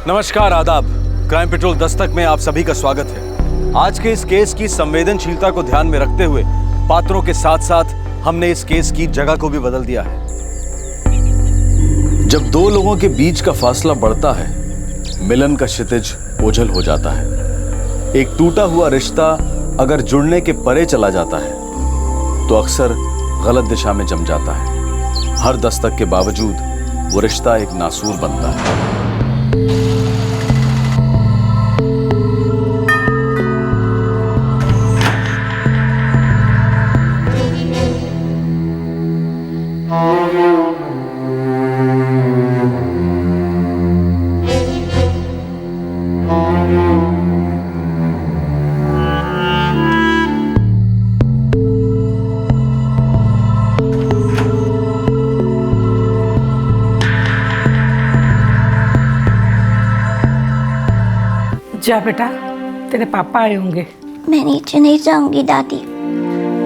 नमस्कार, आदाब। Crime petrol Dastak में आप सभी का स्वागत है। आज के इस केस की संवेदनशीलता को ध्यान में रखते हुए पात्रों के साथ साथ हमने इस केस की जगह को भी बदल दिया है। जब दो लोगों के बीच का फासला बढ़ता है, मिलन का क्षितिज ओझल हो जाता है। एक टूटा हुआ रिश्ता अगर जुड़ने के परे चला जाता है तो अक्सर गलत दिशा में जम जाता है। हर दस्तक के बावजूद वो रिश्ता एक नासूर बनता है। जा बेटा, तेरे पापा आए होंगे। मैं नीचे नहीं जाऊंगी दादी।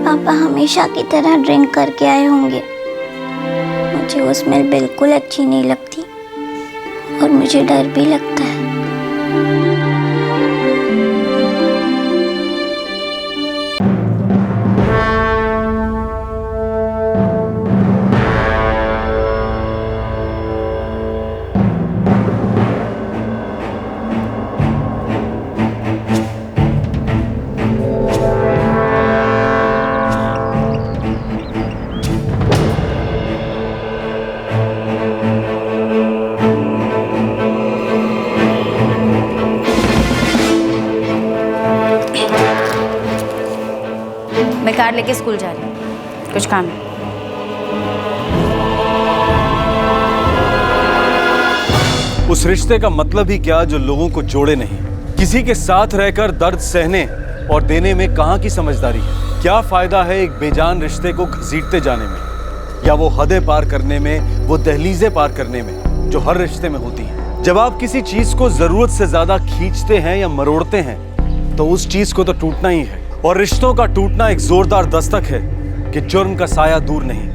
पापा हमेशा की तरह ड्रिंक करके आए होंगे। मुझे वो स्मेल बिल्कुल अच्छी नहीं लगती और मुझे डर भी लगता है। मैं कार लेके स्कूल जा रही हूँ, कुछ काम है। उस रिश्ते का मतलब ही क्या जो लोगों को जोड़े नहीं। किसी के साथ रहकर दर्द सहने और देने में कहाँ की समझदारी है। क्या फायदा है एक बेजान रिश्ते को घसीटते जाने में, या वो हदें पार करने में, वो दहलीजें पार करने में जो हर रिश्ते में होती हैं। जब आप किसी चीज को जरूरत से ज्यादा खींचते हैं या मरोड़ते हैं तो उस चीज को तो टूटना ही है। और रिश्तों का टूटना एक जोरदार दस्तक है कि जुर्म का साया दूर नहीं।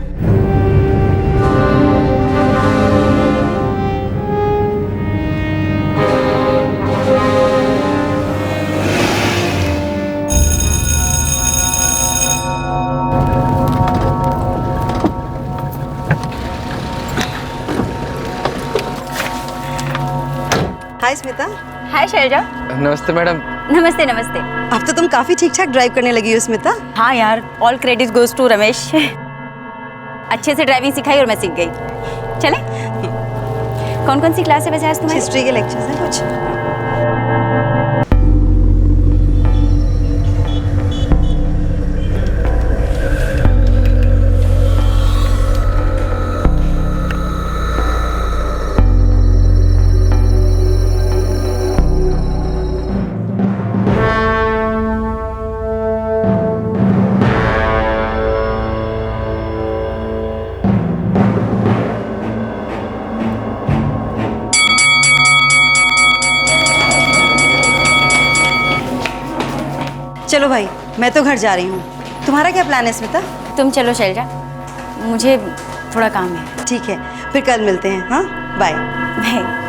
हाय स्मिता। हाय शैलजा। नमस्ते मैडम। नमस्ते नमस्ते। अब तो तुम काफी ठीक ठाक ड्राइव करने लगी हो स्मिता। हाँ यार, all credit goes to Ramesh. अच्छे से ड्राइविंग सिखाई और मैं सीख गई। चले? कौन कौन सी क्लास है वैसे आज तुम्हारी? हिस्ट्री के लेक्चर्स हैं कुछ। चलो भाई, मैं तो घर जा रही हूँ। तुम्हारा क्या प्लान है स्मिता? तुम चलो शैलजा, मुझे थोड़ा काम है। ठीक है, फिर कल मिलते हैं। हाँ, बाय। बाय।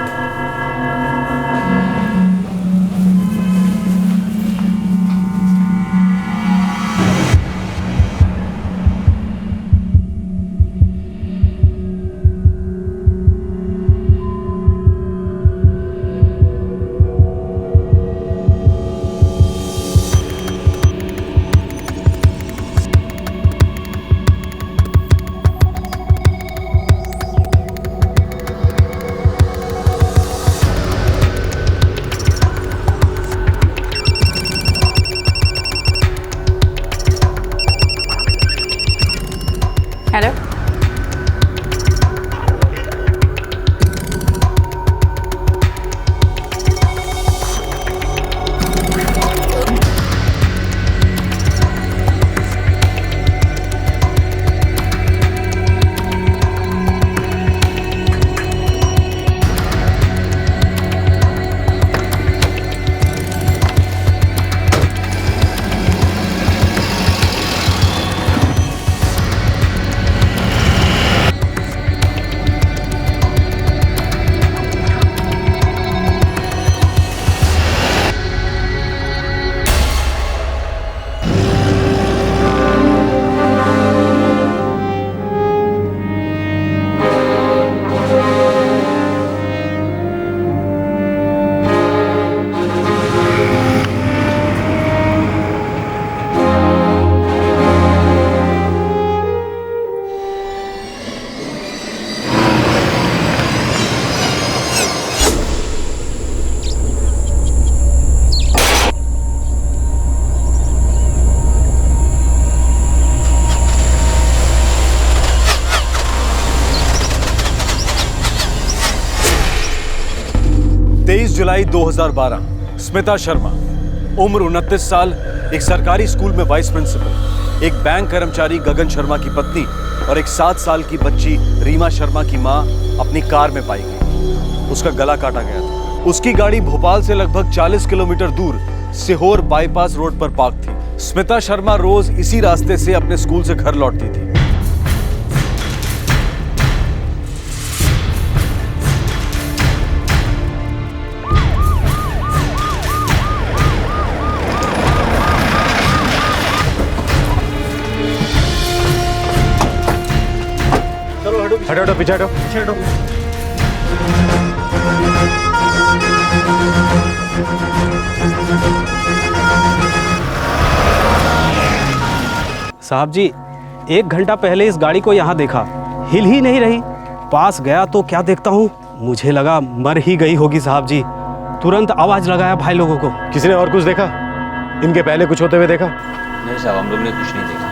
23 जुलाई 2012, स्मिता शर्मा, उम्र 29 साल, एक सरकारी स्कूल में वाइस प्रिंसिपल, एक बैंक कर्मचारी गगन शर्मा की पत्नी और एक 7 साल की बच्ची रीमा शर्मा की मां अपनी कार में पाई गई। उसका गला काटा गया था। उसकी गाड़ी भोपाल से लगभग 40 किलोमीटर दूर सीहोर बाईपास रोड पर पार्क थी। स्मिता शर्मा रोज इसी रास्ते से अपने स्कूल से घर लौटती थी। हटो पीछे हटो पीछे हटो। साहब जी, 1 घंटा पहले इस गाड़ी को यहाँ देखा, हिल ही नहीं रही। पास गया तो क्या देखता हूँ, मुझे लगा मर ही गई होगी साहब जी। तुरंत आवाज लगाया भाई लोगों को। किसी ने और कुछ देखा? इनके पहले कुछ होते हुए देखा? नहीं साहब, हम लोग ने कुछ नहीं देखा।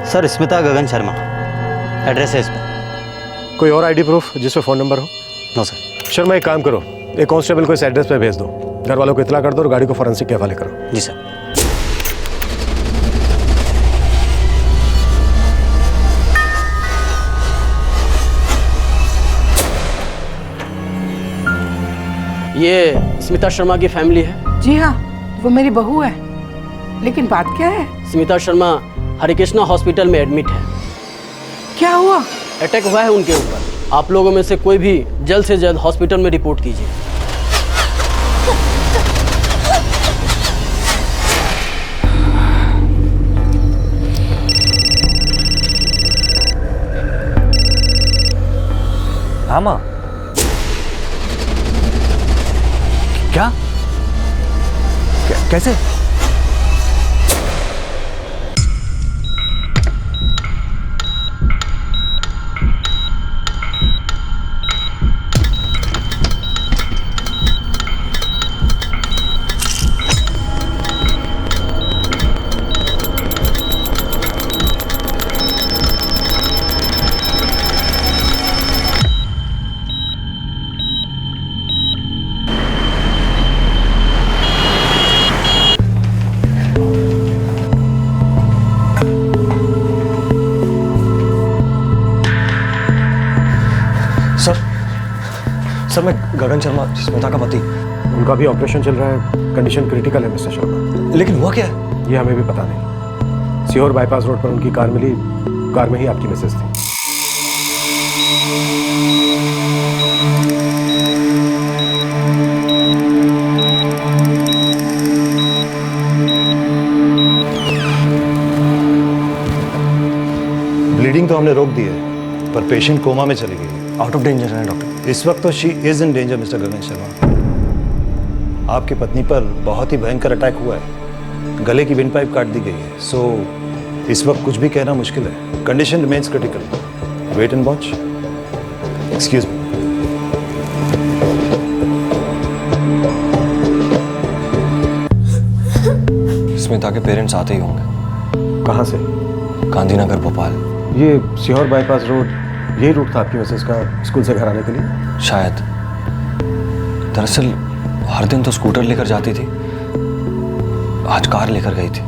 सर, स्मिता गगन शर्मा, एड्रेस है इस पर। कोई और आईडी प्रूफ जिस पे फोन नंबर हो? No sir. शर्मा, एक काम करो, एक कांस्टेबल को इस एड्रेस पे भेज दो, घर वालों को इतला कर दो और गाड़ी को फॉरेंसिक के हवाले करो। जी सर। ये स्मिता शर्मा की फैमिली है? जी हाँ, वो मेरी बहू है। लेकिन बात क्या है? स्मिता शर्मा हरिकृष्णा हॉस्पिटल में एडमिट है। क्या हुआ? अटैक हुआ है उनके ऊपर। आप लोगों में से कोई भी जल्द से जल्द हॉस्पिटल में रिपोर्ट कीजिए। हाँ माँ। क्या? कैसे? सर, मैं गगन शर्मा, स्मिता का पति। उनका भी ऑपरेशन चल रहा है, कंडीशन क्रिटिकल है मिस्टर शर्मा। लेकिन हुआ क्या है? ये हमें भी पता नहीं। सीहोर बाईपास रोड पर उनकी कार मिली, कार में ही आपकी मिसेज थी। ब्लीडिंग तो हमने रोक दी है, पर पेशेंट कोमा में चली गई। आउट ऑफ डेंजर है डॉक्टर? इस वक्त तो she is in danger mister Gagan Sharma. आपकी पत्नी पर बहुत ही भयंकर अटैक हुआ है, गले की विंड पाइप काट दी गई है। सो इस वक्त कुछ भी कहना मुश्किल है। Condition remains critical. Wait and watch. Excuse me. Smita के पेरेंट्स आते ही होंगे। कहाँ से? गांधीनगर, भोपाल। ये सीहोर बाईपास रोड, यही रूट था आपकी मिसेज का स्कूल से घर आने के लिए? शायद। दरअसल हर दिन तो स्कूटर लेकर जाती थी, आज कार लेकर गई थी।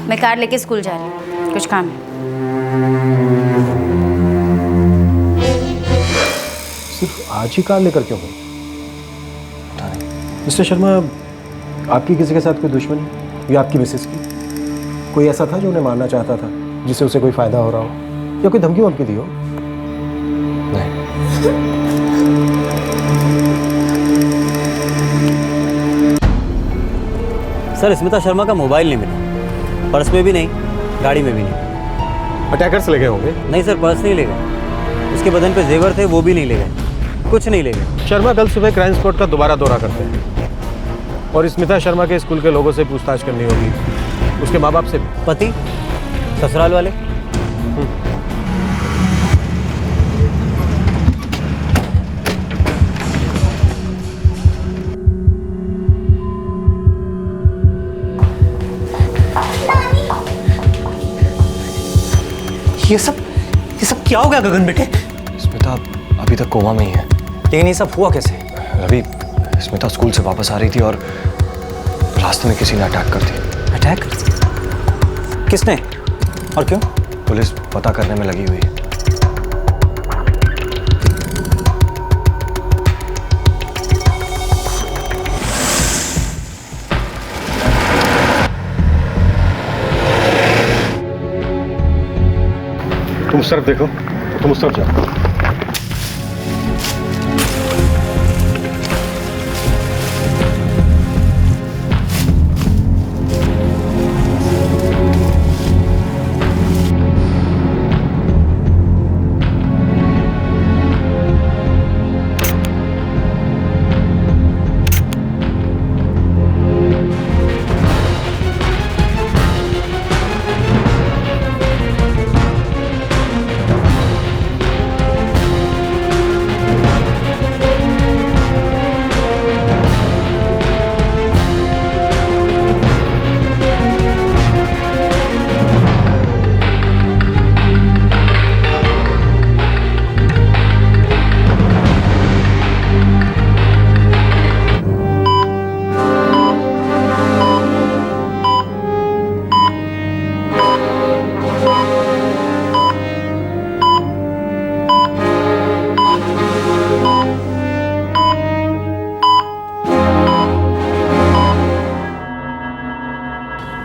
मैं कार लेके स्कूल जा रही हूँ, कुछ काम है। सिर्फ आज ही कार लेकर क्यों गई? पता नहीं। मिस्टर शर्मा, आपकी किसी के साथ कोई दुश्मनी या आपकी मिसेज की? कोई ऐसा था जो उन्हें मारना चाहता था, जिससे उसे कोई फायदा हो रहा हो, या कोई धमकी वमकी दी हो? नहीं। सर, स्मिता शर्मा का मोबाइल नहीं मिला, पर्स में भी नहीं, गाड़ी में भी नहीं। अटैकर्स ले गए होंगे? नहीं सर, पर्स नहीं ले गए। उसके बदन पे जेवर थे, वो भी नहीं ले गए, कुछ नहीं ले गए। शर्मा कल सुबह क्राइम स्पॉट का दोबारा दौरा करते हैं, और स्मिता शर्मा के स्कूल के लोगों से पूछताछ करनी होगी, उसके माँ बाप से भी। पति, ससुराल वाले। ये सब क्या हो गया गगन बेटे? स्मिता अभी तक कोमा में ही है। लेकिन ये सब हुआ कैसे? रवि, स्मिता स्कूल से वापस आ रही थी और रास्ते में किसी ने अटैक कर दिया। अटैक? किसने और क्यों? पुलिस पता करने में लगी हुई है। तुम उस तरफ देखो, तुम उस तरफ जाओ।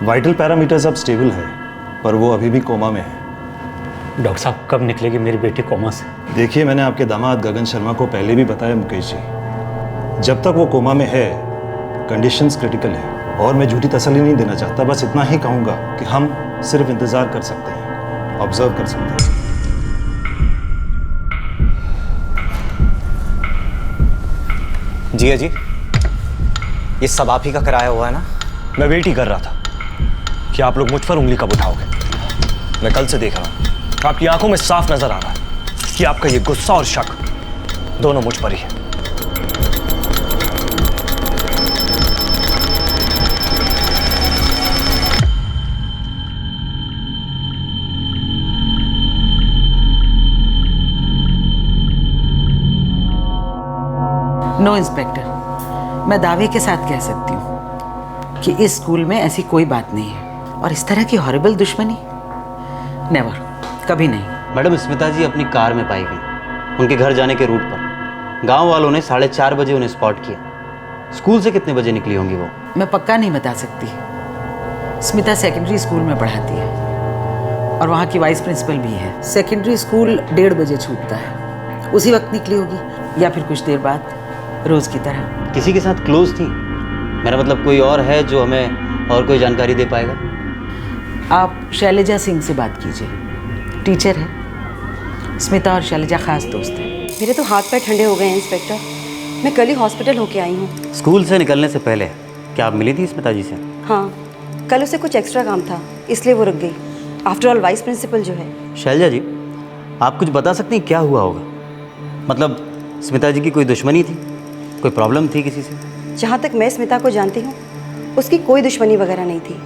वाइटल पैरामीटर्स अब स्टेबल है, पर वो अभी भी कोमा में है। डॉक्टर साहब कब निकलेगी मेरी बेटी कोमा से? देखिए, मैंने आपके दामाद गगन शर्मा को पहले भी बताया मुकेश जी, जब तक वो कोमा में है कंडीशंस क्रिटिकल है। और मैं झूठी तसल्ली नहीं देना चाहता, बस इतना ही कहूँगा कि हम सिर्फ इंतज़ार कर सकते हैं, ऑब्जर्व कर सकते हैं। जी जी, ये सब आप ही का कराया हुआ है ना? मैं वेट ही कर रहा था कि आप लोग मुझ पर उंगली कब उठाओगे। मैं कल से देख रहा हूं, आपकी आंखों में साफ नजर आ रहा है कि आपका ये गुस्सा और शक दोनों मुझ पर ही है। नो इंस्पेक्टर, मैं दावे के साथ कह सकती हूँ कि इस स्कूल में ऐसी कोई बात नहीं है, और इस तरह की हॉरिबल दुश्मनी नेवर, कभी नहीं। मैडम, स्मिता जी अपनी कार में पाई गई, उनके घर जाने के रूट पर। गांव वालों ने 4:30 बजे उन्हें स्पॉट किया। स्कूल से कितने बजे निकली होंगी वो? मैं पक्का नहीं बता सकती। स्मिता सेकेंडरी स्कूल में पढ़ाती है और वहाँ की वाइस प्रिंसिपल भी है। सेकेंडरी स्कूल 1:30 बजे छूटता है, उसी वक्त निकली होगी या फिर कुछ देर बाद, रोज की तरह। किसी के साथ क्लोज थी? मेरा मतलब कोई और है जो हमें और कोई जानकारी दे पाएगा? आप शैलजा सिंह से बात कीजिए, टीचर है। स्मिता और शैलजा खास दोस्त हैं। मेरे तो हाथ पैर ठंडे हो गए हैं इंस्पेक्टर। मैं कल ही हॉस्पिटल होके आई हूँ। स्कूल से निकलने से पहले क्या आप मिली थी स्मिता जी से? हाँ, कल उसे कुछ एक्स्ट्रा काम था, इसलिए वो रुक गई। आफ्टर ऑल वाइस प्रिंसिपल जो है। शैलजा जी, आप कुछ बता सकती हैं क्या हुआ होगा? मतलब स्मिता जी की कोई दुश्मनी थी, कोई प्रॉब्लम थी किसी से? जहाँ तक मैं स्मिता को जानती हूँ, उसकी कोई दुश्मनी वगैरह नहीं थी।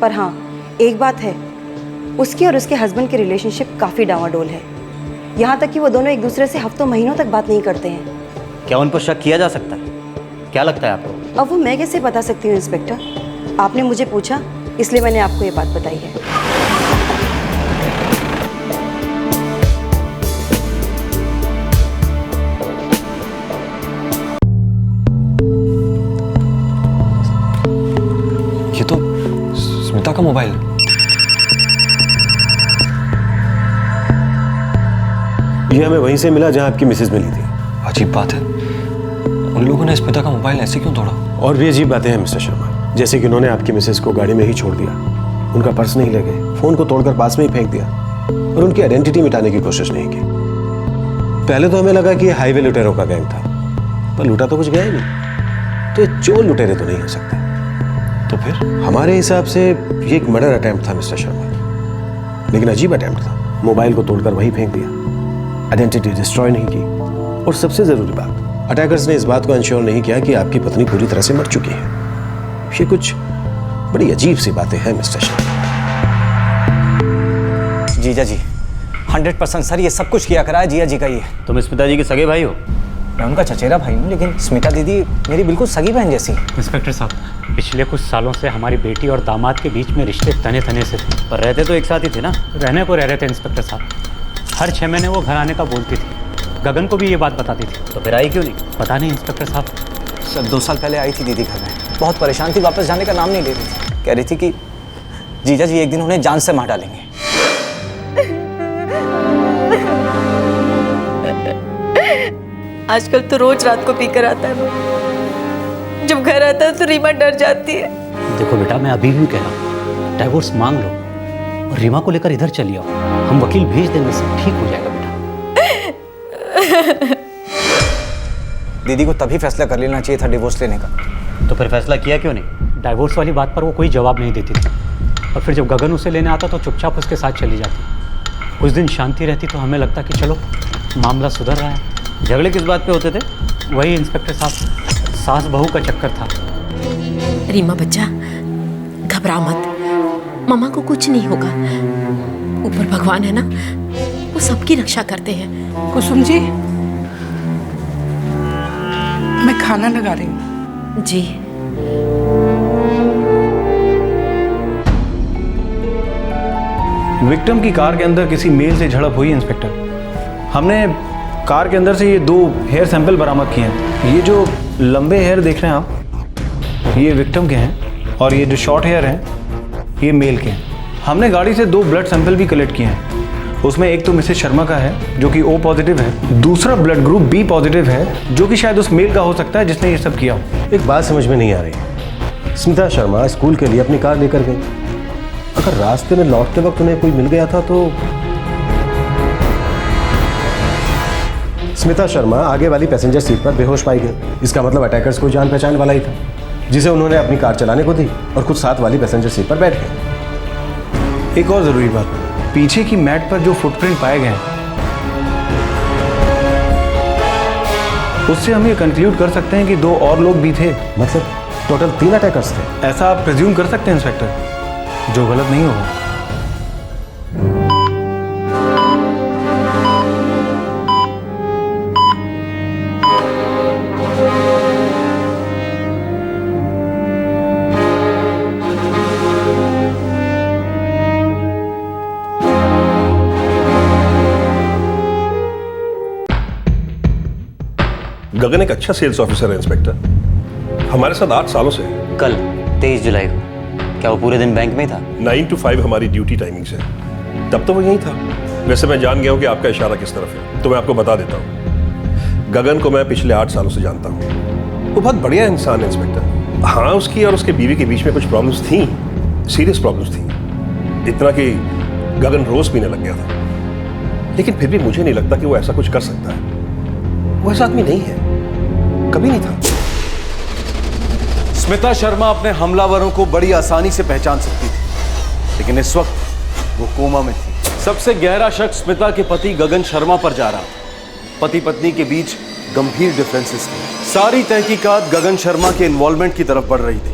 पर हाँ, एक बात है, उसकी और उसके हस्बैंड की रिलेशनशिप काफ़ी डावाडोल है। यहाँ तक कि वो दोनों एक दूसरे से हफ्तों महीनों तक बात नहीं करते हैं। क्या उन पर शक किया जा सकता है? क्या लगता है आपको? अब वो मैं कैसे बता सकती हूँ इंस्पेक्टर? आपने मुझे पूछा, इसलिए मैंने आपको ये बात बताई है। ये तो स्मिता का मोबाइल है। ये हमें वहीं से मिला जहां आपकी मिसेज मिली थी। अजीब बात है, उन लोगों ने स्मिता का मोबाइल ऐसे क्यों तोड़ा? और भी अजीब बातें हैं मिस्टर शर्मा, जैसे कि उन्होंने आपकी मिसेज को गाड़ी में ही छोड़ दिया, उनका पर्स नहीं ले गए, फोन को तोड़कर पास में ही फेंक दिया और उनकी आइडेंटिटी मिटाने की कोशिश नहीं की। पहले तो हमें लगा कि ये हाईवे लुटेरों का गैंग था, पर लूटा तो कुछ गया ही नहीं, तो ये चोर लुटेरे तो नहीं हो सकते। तो फिर? हमारे हिसाब से ये एक मर्डर अटेम्प्ट था मिस्टर शर्मा, लेकिन अजीब अटेम्प्ट था। मोबाइल को तोड़कर वहीं फेंक दिया, आइडेंटिटी डिस्ट्रॉय नहीं की, और सबसे जरूरी बात, अटैकर्स ने इस बात को इंश्योर नहीं किया कि आपकी पत्नी पूरी तरह से मर चुकी है। ये कुछ बड़ी अजीब सी बातें हैं मिस्टर शर्मा। जीजा जी, 100% सर, ये सब कुछ किया करा है जिया जी का ही है। तुम स्मिता जी के सगे भाई हो? मैं उनका चचेरा भाई हूँ, लेकिन स्मिता दीदी मेरी बिल्कुल सगी बहन जैसी। इंस्पेक्टर साहब, पिछले कुछ सालों से हमारी बेटी और दामाद के बीच में रिश्ते तने तने से थे। पर रहते तो एक साथ ही थे ना? रहने को रह रहे थे इंस्पेक्टर साहब। हर 6 महीने वो घर आने का बोलती थी, गगन को भी ये बात बताती थी। तो फिर आई क्यों नहीं? पता नहीं इंस्पेक्टर साहब। सर 2 साल पहले आई थी दीदी घर में, बहुत परेशान थी, वापस जाने का नाम नहीं ले रही थी। कह रही थी कि जीजा जी एक दिन उन्हें जान से मार डालेंगे। आजकल तो रोज रात को पीकर आता है वो। जब घर आता है तो रीमा डर जाती है। देखो बेटा, मैं अभी भी कह रहा हूँ, डाइवोर्स मांग लो और रीमा को लेकर इधर चली आओ। हम वकील भेज देंगे, सब ठीक हो जाएगा बेटा। दीदी को तभी फैसला कर लेना चाहिए था डिवोर्स लेने का। तो फिर फैसला किया क्यों नहीं? डाइवोर्स वाली बात पर वो कोई जवाब नहीं देती थी, और फिर जब गगन उसे लेने आता तो चुपचाप उसके साथ चली जाती। कुछ दिन शांति रहती तो हमें लगता कि चलो मामला सुधर रहा है। झगड़े किस बात पे होते थे? वही इंस्पेक्टर साहब, सास बहू का चक्कर था। रीमा बच्चा, घबरा मत, मम्मा को कुछ नहीं होगा। ऊपर भगवान है ना, वो सबकी रक्षा करते हैं। कुसुम जी, मैं खाना लगा रही हूँ। जी। विक्टिम की कार के अंदर किसी मेल से झड़प हुई इंस्पेक्टर। हमने कार के अंदर से ये 2 हेयर सैंपल बरामद किए हैं। ये जो लंबे हेयर देख रहे हैं आप, ये विक्टिम के हैं, और ये जो शॉर्ट हेयर हैं ये मेल के हैं। हमने गाड़ी से 2 ब्लड सैंपल भी कलेक्ट किए हैं। उसमें एक तो मिसेस शर्मा का है जो कि O पॉजिटिव है, दूसरा ब्लड ग्रुप B पॉजिटिव है जो कि शायद उस मेल का हो सकता है जिसने ये सब किया हो। एक बात समझ में नहीं आ रही। स्मिता शर्मा स्कूल के लिए अपनी कार लेकर गई, अगर रास्ते में लौटते वक्त उन्हें कोई मिल गया था तो स्मिता शर्मा आगे वाली पैसेंजर सीट पर बेहोश पाई गई। इसका मतलब अटैकर्स कोई जान पहचान वाला ही था जिसे उन्होंने अपनी कार चलाने को दी और खुद साथ वाली पैसेंजर सीट पर बैठ गए। एक और जरूरी बात, पीछे की मैट पर जो फुटप्रिंट पाए गए हैं उससे हम ये कंक्लूड कर सकते हैं कि 2 और लोग भी थे। मतलब टोटल 3 अटैकर्स थे। ऐसा आप प्रिज्यूम कर सकते हैं इंस्पेक्टर, जो गलत नहीं होगा। गगन एक अच्छा सेल्स ऑफिसर है इंस्पेक्टर, हमारे साथ 8 सालों से। कल 23 जुलाई को क्या वो पूरे दिन बैंक में ही था? 9 to 5 हमारी ड्यूटी टाइमिंग्स है, तब तो वो यहीं था। वैसे मैं जान गया हूँ कि आपका इशारा किस तरफ है, तो मैं आपको बता देता हूँ। गगन को मैं पिछले 8 सालों से जानता हूँ। वो बहुत बढ़िया इंसान है इंस्पेक्टर। हाँ, उसकी और उसके बीवी के बीच में कुछ प्रॉब्लम्स थी, सीरियस प्रॉब्लम्स थी, इतना कि गगन रोज पीने लग गया था। लेकिन फिर भी मुझे नहीं लगता कि वो ऐसा कुछ कर सकता है। वो ऐसा आदमी नहीं है, कभी नहीं था। स्मिता शर्मा अपने हमलावरों को बड़ी आसानी से पहचान सकती थी, लेकिन इस वक्त वो कोमा में थी। सबसे गहरा शक स्मिता के पति गगन शर्मा पर जा रहा था। पति पत्नी के बीच गंभीर डिफरेंसेस थे। सारी तहकीकात गगन शर्मा के इन्वॉल्वमेंट की तरफ बढ़ रही थी।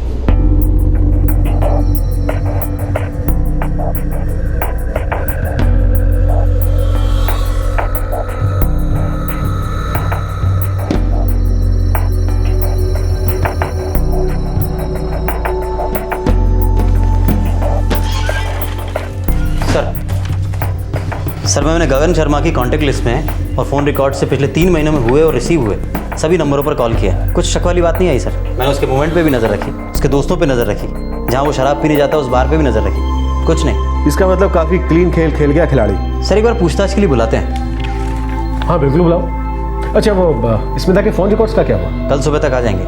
सर, मैंने गगन शर्मा की कांटेक्ट लिस्ट में और फ़ोन रिकॉर्ड से पिछले 3 महीनों में हुए और रिसीव हुए सभी नंबरों पर कॉल किया। कुछ शक वाली बात नहीं आई सर। मैंने उसके मूवमेंट पे भी नज़र रखी, उसके दोस्तों पे नज़र रखी, जहाँ वो शराब पीने जाता है उस बार पे भी नज़र रखी। कुछ नहीं। इसका मतलब काफ़ी क्लीन खेल खेल गया खिलाड़ी। सर, एक बार पूछताछ के लिए बुलाते हैं। हाँ बिल्कुल बुलाओ। अच्छा, वो स्मिता के फ़ोन रिकॉर्ड्स का क्या हुआ? कल सुबह तक आ जाएंगे।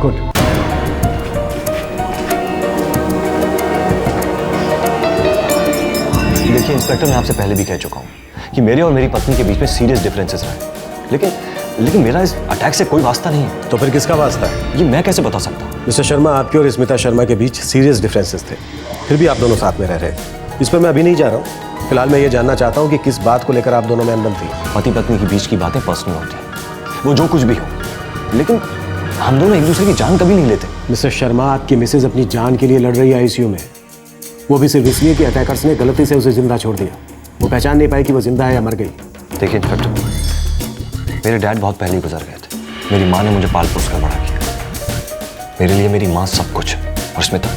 गुड। देखिए इंस्पेक्टर, मैं आपसे पहले भी कह चुका हूँ कि मेरे और मेरी पत्नी के बीच में सीरियस डिफरेंसेस रहे, लेकिन मेरा इस अटैक से कोई वास्ता नहीं है। तो फिर किसका वास्ता है? ये मैं कैसे बता सकता हूँ? मिस्टर शर्मा, आपके और स्मिता शर्मा के बीच सीरियस डिफरेंसेस थे, फिर भी आप दोनों साथ में रह रहे। इस पर मैं अभी नहीं जा रहा हूँ। फिलहाल मैं ये जानना चाहता हूँ कि किस बात को लेकर आप दोनों में अनबन थी। पति पत्नी के बीच की बातें पर्सनल होती हैं, वो जो कुछ भी हो, लेकिन हम दोनों एक दूसरे की जान कभी नहीं लेते। मिस्टर शर्मा, आपकी मिसेज अपनी जान के लिए लड़ रही है ICU में, वो भी सिर्फ इसलिए कि अटैकर्स ने गलती से उसे जिंदा छोड़ दिया। वो पहचान नहीं पाई कि वो जिंदा है या मर गई। देखिए इंस्पेक्टर, मेरे डैड बहुत पहले ही गुजर गए थे। मेरी माँ ने मुझे पाल पोस कर बड़ा किया। मेरे लिए मेरी माँ सब कुछ है। और स्मिता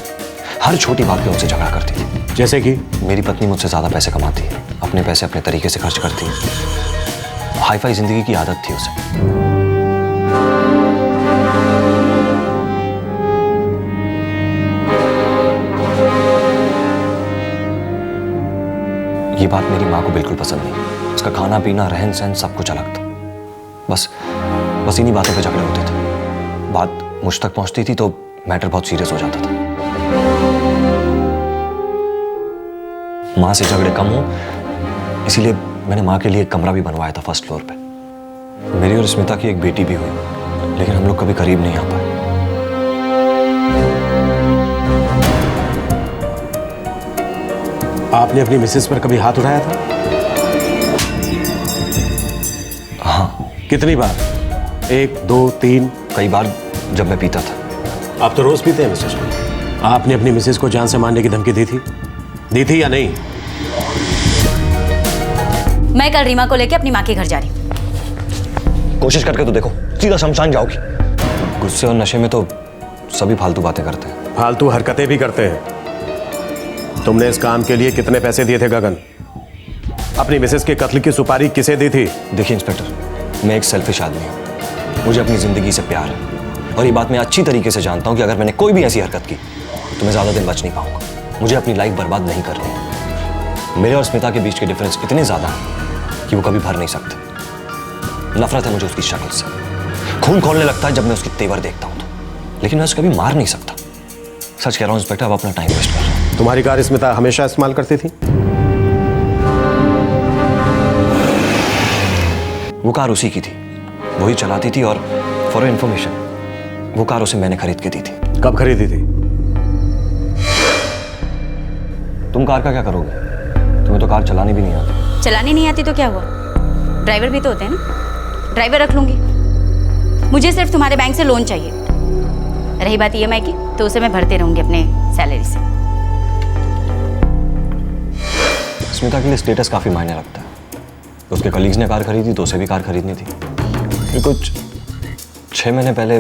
हर छोटी बात पे उनसे झगड़ा करती थी। जैसे कि मेरी पत्नी मुझसे ज़्यादा पैसे कमाती है, अपने पैसे अपने तरीके से खर्च करती है। हाई फाई जिंदगी की आदत थी उसे। ये बात मेरी माँ को बिल्कुल पसंद नहीं। उसका खाना पीना रहन सहन सब कुछ अलग था। बस इन्हीं बातों पे झगड़े होते थे। बात मुझ तक पहुंचती थी तो मैटर बहुत सीरियस हो जाता था। माँ से झगड़े कम हो इसीलिए मैंने माँ के लिए एक कमरा भी बनवाया था फर्स्ट फ्लोर पे। मेरी और स्मिता की एक बेटी भी हुई, लेकिन हम लोग कभी करीब नहीं आ पाए। आपने अपनी मिसेस पर कभी हाथ उठाया था? हाँ। कितनी बार? 1, 2, 3? कई बार जब मैं पीता था। आप तो रोज पीते हैं मिस्टर शर्मा। आपने अपनी मिसेस को जान से मारने की धमकी दी थी या नहीं? मैं कल रीमा को लेकर अपनी माँ के घर जा रही हूँ। कोशिश करके तो देखो, सीधा शमशान जाओगी। गुस्से और नशे में तो सभी फालतू बातें करते हैं। फालतू हरकतें भी करते हैं। तुमने इस काम के लिए कितने पैसे दिए थे गगन? अपनी मिसेस के कत्ल की सुपारी किसे दी थी? देखिए इंस्पेक्टर, मैं एक सेल्फिश आदमी हूँ। मुझे अपनी जिंदगी से प्यार है और ये बात मैं अच्छी तरीके से जानता हूँ कि अगर मैंने कोई भी ऐसी हरकत की तो मैं ज्यादा दिन बच नहीं पाऊंगा। मुझे अपनी लाइफ बर्बाद नहीं करनी। मेरे और स्मिता के बीच के डिफरेंस इतने ज्यादा हैं कि वो कभी भर नहीं सकते। नफरत है मुझे उसकी शक्ल से। खून खोलने लगता है जब मैं उसकी तेवर देखता हूँ तो। लेकिन मैं उसको कभी मार नहीं सकता। सच कह रहा हूँ इंस्पेक्टर, अब अपना टाइम वेस्ट कर रहा हूँ। तुम्हारी कार स्मिता हमेशा इस्तेमाल करती थी? वो कार उसी की थी, वही चलाती थी। और फॉर इन्फॉर्मेशन, वो कार उसे मैंने खरीद के दी थी। कब खरीदी थी? तुम कार का क्या करोगे? तुम्हें तो कार चलानी भी नहीं आती। चलानी नहीं आती तो क्या हुआ? ड्राइवर भी तो होते हैं ना। ड्राइवर रख लूंगी। मुझे सिर्फ तुम्हारे बैंक से लोन चाहिए। रही बात EMI की, तो उसे मैं भरते रहूंगी अपने सैलरी से। स्मिता के लिए स्टेटस काफी मायने रखता है। उसके कलीग्स ने कार खरीदी तो उसे भी कार खरीदनी थी। फिर कुछ 6 महीने पहले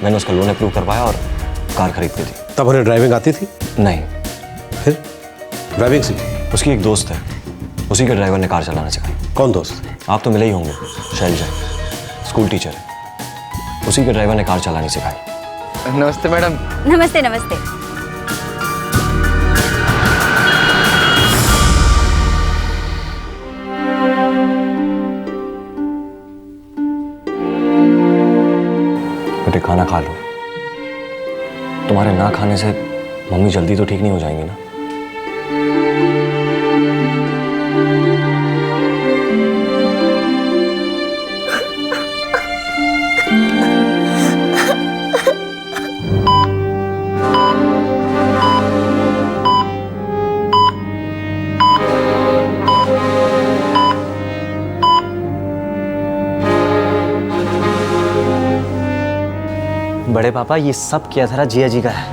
मैंने उसका लोन अप्रूव करवाया और कार खरीद के दी। तब उन्हें ड्राइविंग आती थी? नहीं। फिर ड्राइविंग सीखी? उसकी एक दोस्त है, उसी के ड्राइवर ने कार चलाना सिखाई। कौन दोस्त? आप तो मिले ही होंगे, शैलजा, स्कूल टीचर है। उसी के ड्राइवर ने कार चलानी सिखाई। नमस्ते मैडम। नमस्ते नमस्ते। बेटे खाना खा लो। तुम्हारे ना खाने से मम्मी जल्दी तो ठीक नहीं हो जाएंगी ना? बड़े पापा, ये सब किया था जिया जी का है।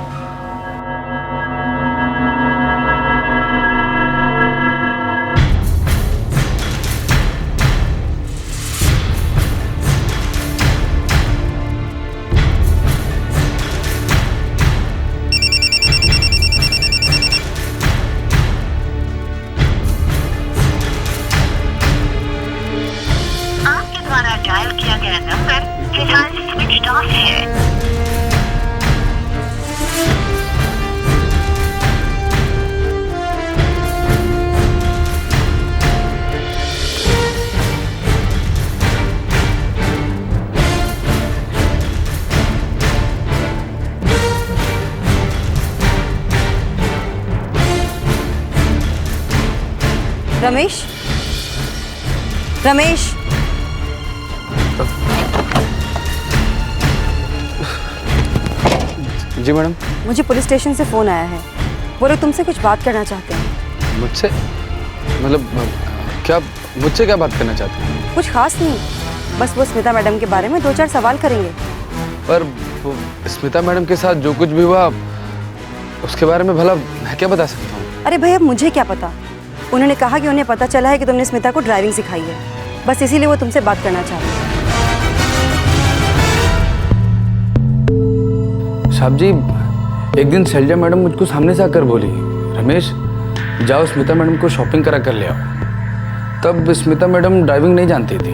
आपके द्वारा डायल किया गया नंबर फिलहाल स्विच ऑफ है। रमेश, रमेश, जी मैडम। मुझे पुलिस स्टेशन से फ़ोन आया है। वो लोग तुमसे कुछ बात करना चाहते हैं। मुझसे? मतलब क्या मुझसे क्या बात करना चाहते हैं? कुछ खास नहीं, बस वो स्मिता मैडम के बारे में 2-4 सवाल करेंगे। पर वो स्मिता मैडम के साथ जो कुछ भी हुआ उसके बारे में भला मैं क्या बता सकता हूँ? अरे भाई, अब मुझे क्या पता। उन्होंने कहा कि उन्हें पता चला है कि तुमने स्मिता को ड्राइविंग सिखाई है, बस इसीलिए वो तुमसे बात करना चाहते हैं। साहब जी, एक दिन शैलजा मैडम मुझको सामने से आकर बोली, रमेश जाओ स्मिता मैडम को शॉपिंग करा कर ले आओ। तब स्मिता मैडम ड्राइविंग नहीं जानती थी।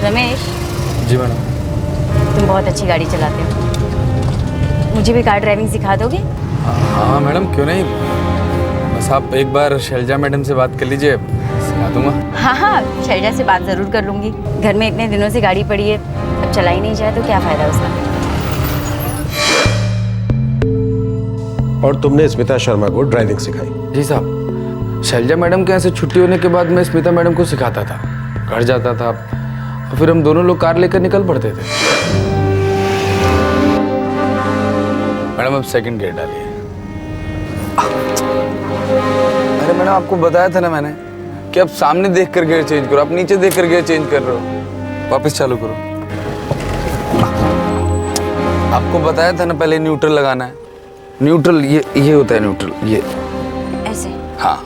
रमेश जी मैडम। तुम बहुत अच्छी गाड़ी चलाते हो, मुझे भी कार ड्राइविंग सिखा दोगे? हाँ मैडम, क्यों नहीं। बस आप एक बार शैलजा मैडम से बात कर लीजिए, सिखा दूंगा। हाँ हाँ, शैलजा से बात ज़रूर कर लूँगी। घर में इतने दिनों से गाड़ी पड़ी है, अब चलाई नहीं जाए तो क्या फ़ायदा उसका। और तुमने स्मिता शर्मा को ड्राइविंग सिखाई? जी साहब, शैलजा मैडम के यहाँ से छुट्टी होने के बाद मैं स्मिता मैडम को सिखाता था, घर जाता था और फिर हम दोनों लोग कार लेकर निकल पड़ते थे। मैडम अब सेकंड गियर डालिए। अरे मैडम, आपको बताया था ना मैंने कि आप सामने देख कर गियर चेंज करो, आप नीचे देख कर गियर चेंज कर रहे हो। वापस चालू करो। आपको बताया था ना पहले न्यूट्रल लगाना है। न्यूट्रल ये होता है न्यूट्रल, ये ऐसे। हाँ।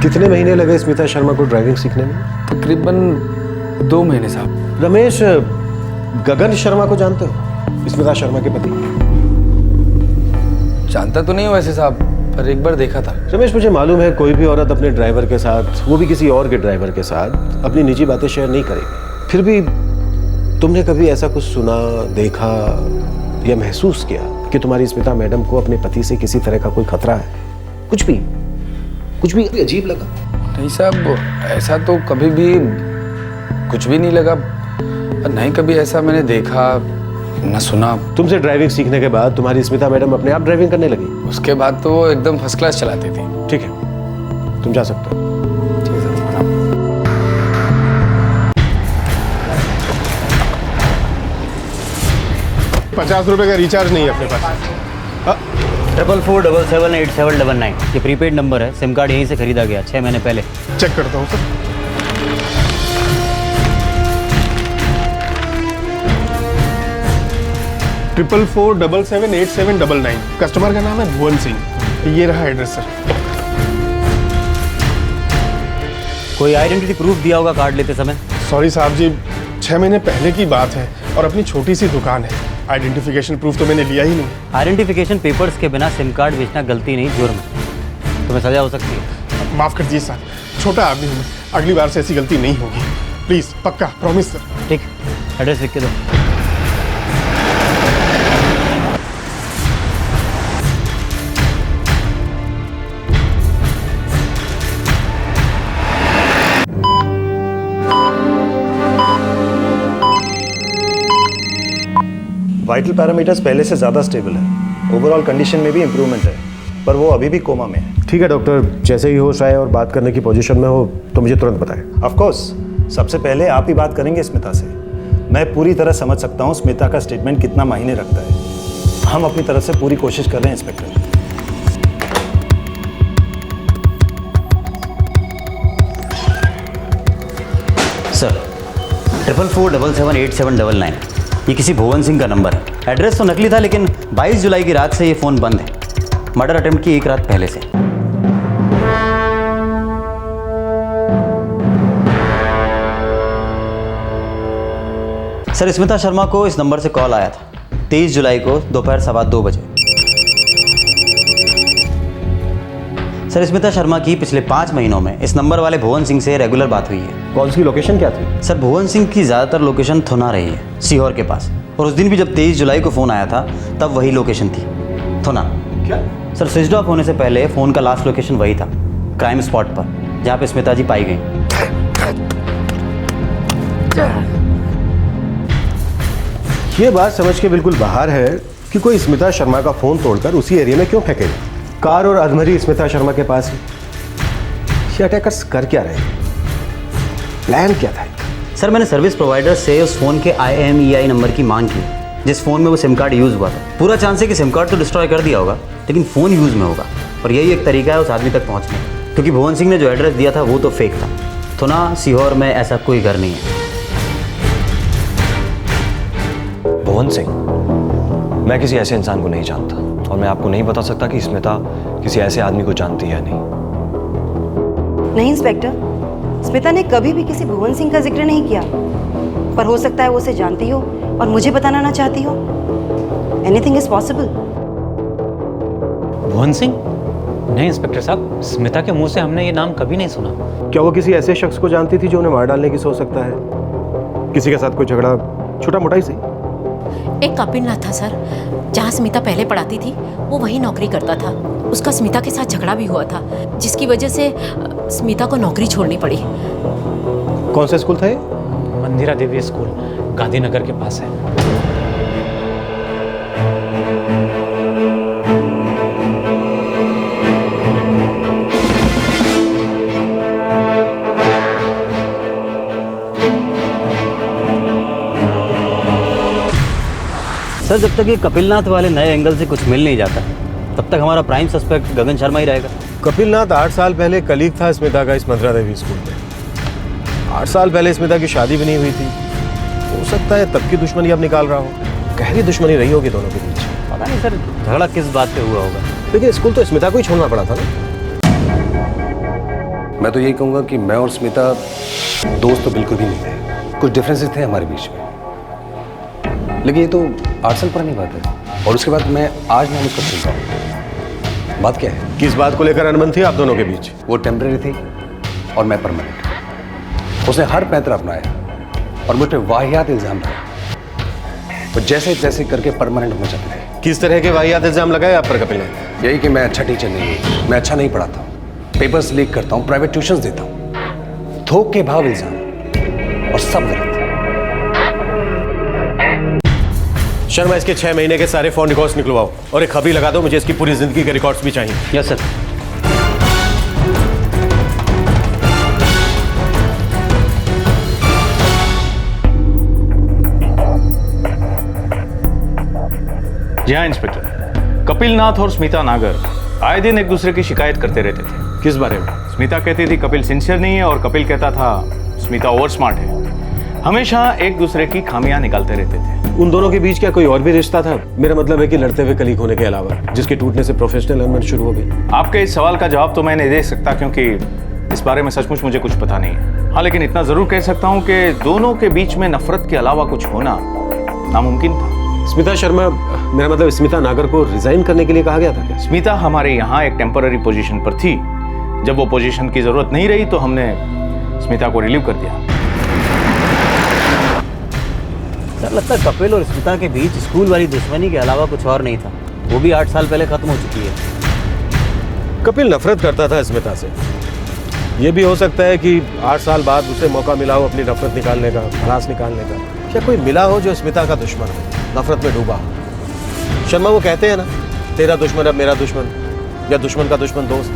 कितने महीने लगे स्मिता शर्मा को ड्राइविंग सीखने में? तकरीबन 2 महीने साहब। रमेश, गगन शर्मा को जानते हो, स्मिता शर्मा के पति? जानता तो नहीं हूँ वैसे साहब, पर एक बार देखा था। रमेश, मुझे मालूम है कोई भी औरत अपने ड्राइवर के साथ, वो भी किसी और के ड्राइवर के साथ, अपनी निजी बातें शेयर नहीं करेगी। फिर भी तुमने कभी ऐसा कुछ सुना, देखा या महसूस किया कि तुम्हारी स्मिता मैडम को अपने पति से किसी तरह का कोई खतरा है? कुछ भी अजीब लगा? नहीं साहब, ऐसा तो कभी भी कुछ भी नहीं लगा, नहीं कभी ऐसा मैंने देखा न सुना। तुमसे ड्राइविंग सीखने के बाद तुम्हारी स्मिता मैडम अपने आप ड्राइविंग करने लगी? उसके बाद तो वो एकदम फर्स्ट क्लास चलाती थी। ठीक है, तुम जा सकते हो। 50 रुपए का रिचार्ज नहीं है अपने पास। 44778799 ये प्रीपेड नंबर है, सिम कार्ड यहीं से खरीदा गया 6 महीने पहले। चेक करता हूँ सर। ट्रिपल 44778799। कस्टमर का नाम है भुवन सिंह। ये रहा एड्रेस सर। कोई आइडेंटिटी प्रूफ दिया होगा कार्ड लेते समय? सॉरी साहब जी, 6 महीने पहले की बात है और अपनी छोटी सी दुकान है। आइडेंटिफिकेशन प्रूफ तो मैंने लिया ही नहीं। आइडेंटिफिकेशन पेपर्स के बिना सिम कार्ड बेचना गलती नहीं, जुर्म है। तुम्हें सजा हो सकती है। माफ कर दीजिए सर, छोटा आदमी हूँ मैं, अगली बार से ऐसी गलती नहीं होगी। प्लीज, पक्का, प्रॉमिस सर। ठीक, एड्रेस लिख के दो। वाइटल पैरामीटर्स पहले से ज़्यादा स्टेबल है, ओवरऑल कंडीशन में भी इम्प्रूवमेंट है, पर वो अभी भी कोमा में है। ठीक है डॉक्टर, जैसे ही होश आए और बात करने की पोजीशन में हो तो मुझे तुरंत बताएं। ऑफ कोर्स, सबसे पहले आप ही बात करेंगे स्मिता से। मैं पूरी तरह समझ सकता हूँ स्मिता का स्टेटमेंट कितना मायने रखता है। हम अपनी तरफ से पूरी कोशिश कर रहे हैं इंस्पेक्टर। सर, 44778799 ये किसी भुवन सिंह का नंबर है। एड्रेस तो नकली था, लेकिन 22 जुलाई की रात से ये फ़ोन बंद है। मर्डर अटेम्प्ट की 1 रात पहले से। सर, स्मिता शर्मा को इस नंबर से कॉल आया था 23 जुलाई को दोपहर 2:15 बजे। सर, स्मिता शर्मा की पिछले 5 महीनों में इस नंबर वाले भुवन सिंह से रेगुलर बात हुई है। कॉल की लोकेशन क्या थी? सर, भुवन सिंह की ज़्यादातर लोकेशन थुना रही है, सीहोर के पास। और उस दिन भी जब 23 जुलाई को फ़ोन आया था तब वही लोकेशन थी, थुना। क्या? सर, स्विच ऑफ होने से पहले फ़ोन का लास्ट लोकेशन वही था, क्राइम स्पॉट पर, जहाँ पे स्मिता जी पाई गई। ये बात समझ के बिल्कुल बाहर है कि कोई स्मिता शर्मा का फ़ोन तोड़कर उसी एरिया में क्यों फेंकेगा। कार और अलमारी स्मिता शर्मा के पास है। ये अटैकर्स कर क्या रहे हैं? प्लान क्या था? सर, मैंने सर्विस प्रोवाइडर से उस फ़ोन के IMEI नंबर की मांग की, जिस फ़ोन में वो सिम कार्ड यूज़ हुआ था। पूरा चांस है कि सिम कार्ड तो डिस्ट्रॉय कर दिया होगा, लेकिन फ़ोन यूज़ में होगा। और यही एक तरीका है उस आदमी तक पहुँचने का, क्योंकि भुवन सिंह ने जो एड्रेस दिया था वो तो फेक था। थुना सीहोर में ऐसा कोई घर नहीं है। भुवन सिंह, मैं किसी ऐसे इंसान को नहीं जानता और मैं आपको नहीं बता सकता कि स्मिता किसी ऐसे आदमी को जानती है या नहीं। नहीं इंस्पेक्टर, स्मिता ने कभी भी किसी भुवन सिंह का जिक्र नहीं किया, पर हो सकता है वो उसे जानती हो और मुझे बताना ना चाहती हो। Anything is possible. Bhuvan Singh? नहीं इंस्पेक्टर साहब, स्मिता के मुंह से हमने ये नाम कभी नहीं सुना। क्या वो किसी ऐसे शख्स को जानती थी जो उन्हें मार डालने की सोच सकता है? किसी के साथ कोई झगड़ा, छोटा मोटा ही सही। एक कपिल नाथ था सर, जहाँ स्मिता पहले पढ़ाती थी, वो वहीं नौकरी करता था। उसका स्मिता के साथ झगड़ा भी हुआ था, जिसकी वजह से स्मिता को नौकरी छोड़नी पड़ी। कौन सा स्कूल था ये? मंदिरा देवी स्कूल, गांधीनगर के पास है। सर, जब तक ये कपिलनाथ वाले नए एंगल से कुछ मिल नहीं जाता, तब तक हमारा प्राइम सस्पेक्ट गगन शर्मा ही रहेगा। कपिलनाथ 8 साल पहले कलीग था स्मिता का इस मंदिरा देवी स्कूल में। 8 साल पहले स्मिता की शादी भी नहीं हुई थी। हो सकता है तब की दुश्मनी अब निकाल रहा हो। गहरी दुश्मनी रही होगी दोनों के बीच। पता नहीं सर, झगड़ा किस बात पे हुआ होगा। लेकिन स्कूल तो स्मिता को ही छोड़ना पड़ा था ना। मैं तो यही कहूँगा कि मैं और स्मिता दोस्त तो बिल्कुल भी नहीं थे। कुछ डिफरेंसेस थे हमारे बीच में, लेकिन ये तो 8 साल पुरानी बात है और उसके बाद मैं आज नाम उसका सुनता हूँ। बात क्या है? किस बात को लेकर अनबन थी आप दोनों के बीच? वो टेम्परेरी थी और मैं परमानेंट। उसने हर पैंतरा अपनाया और मुझ पर वाहियात इल्जाम लगाया। तो जैसे तैसे करके परमानेंट होना चाहते थे। किस तरह के वाहियात इल्जाम लगाए आप पर कपिल ने? यही कि मैं अच्छा टीचर नहीं हूँ, मैं अच्छा नहीं पढ़ाता हूँ, पेपर्स लीक करता हूँ, प्राइवेट ट्यूशंस देता हूँ। थोक के भाव इल्जाम और सब गलत। शर्मा, इसके 6 महीने के सारे फोन रिकॉर्ड्स निकलवाओ और एक खबरी लगा दो। मुझे इसकी पूरी जिंदगी के रिकॉर्ड्स भी चाहिए। Yes sir. जी हाँ इंस्पेक्टर, कपिल नाथ और स्मिता नागर आए दिन एक दूसरे की शिकायत करते रहते थे। किस बारे में? स्मिता कहती थी कपिल सिंसियर नहीं है और कपिल कहता था स्मिता ओवर स्मार्ट है। हमेशा एक दूसरे की खामियां निकालते रहते थे। उन दोनों के बीच क्या कोई और भी रिश्ता था? मेरा मतलब है कि लड़ते हुए कलीग होने के अलावा, जिसके टूटने से प्रोफेशनल अनबन शुरू हो गई। आपके इस सवाल का जवाब तो मैं नहीं दे सकता क्योंकि इस बारे में सचमुच मुझे कुछ पता नहीं है। हाँ, लेकिन इतना जरूर कह सकता हूँ कि दोनों के बीच में नफरत के अलावा कुछ होना नामुमकिन था। स्मिता शर्मा, मेरा मतलब स्मिता नागर को रिजाइन करने के लिए कहा गया था क्या? स्मिता हमारे यहाँ एक टेम्पररी पोजीशन पर थी। जब वो पोजीशन की जरूरत नहीं रही तो हमने स्मिता को रिलीव कर दिया। सर, लगता है कपिल और स्मिता के बीच स्कूल वाली दुश्मनी के अलावा कुछ और नहीं था। वो भी 8 साल पहले खत्म हो चुकी है। कपिल नफरत करता था स्मिता से। ये भी हो सकता है कि 8 साल बाद उसे मौका मिला हो अपनी नफरत निकालने का, भड़ास निकालने का। क्या कोई मिला हो जो स्मिता का दुश्मन हो, नफरत में डूबा हो? शर्मा, वो कहते हैं ना, तेरा दुश्मन अब मेरा दुश्मन, या दुश्मन का दुश्मन दोस्त।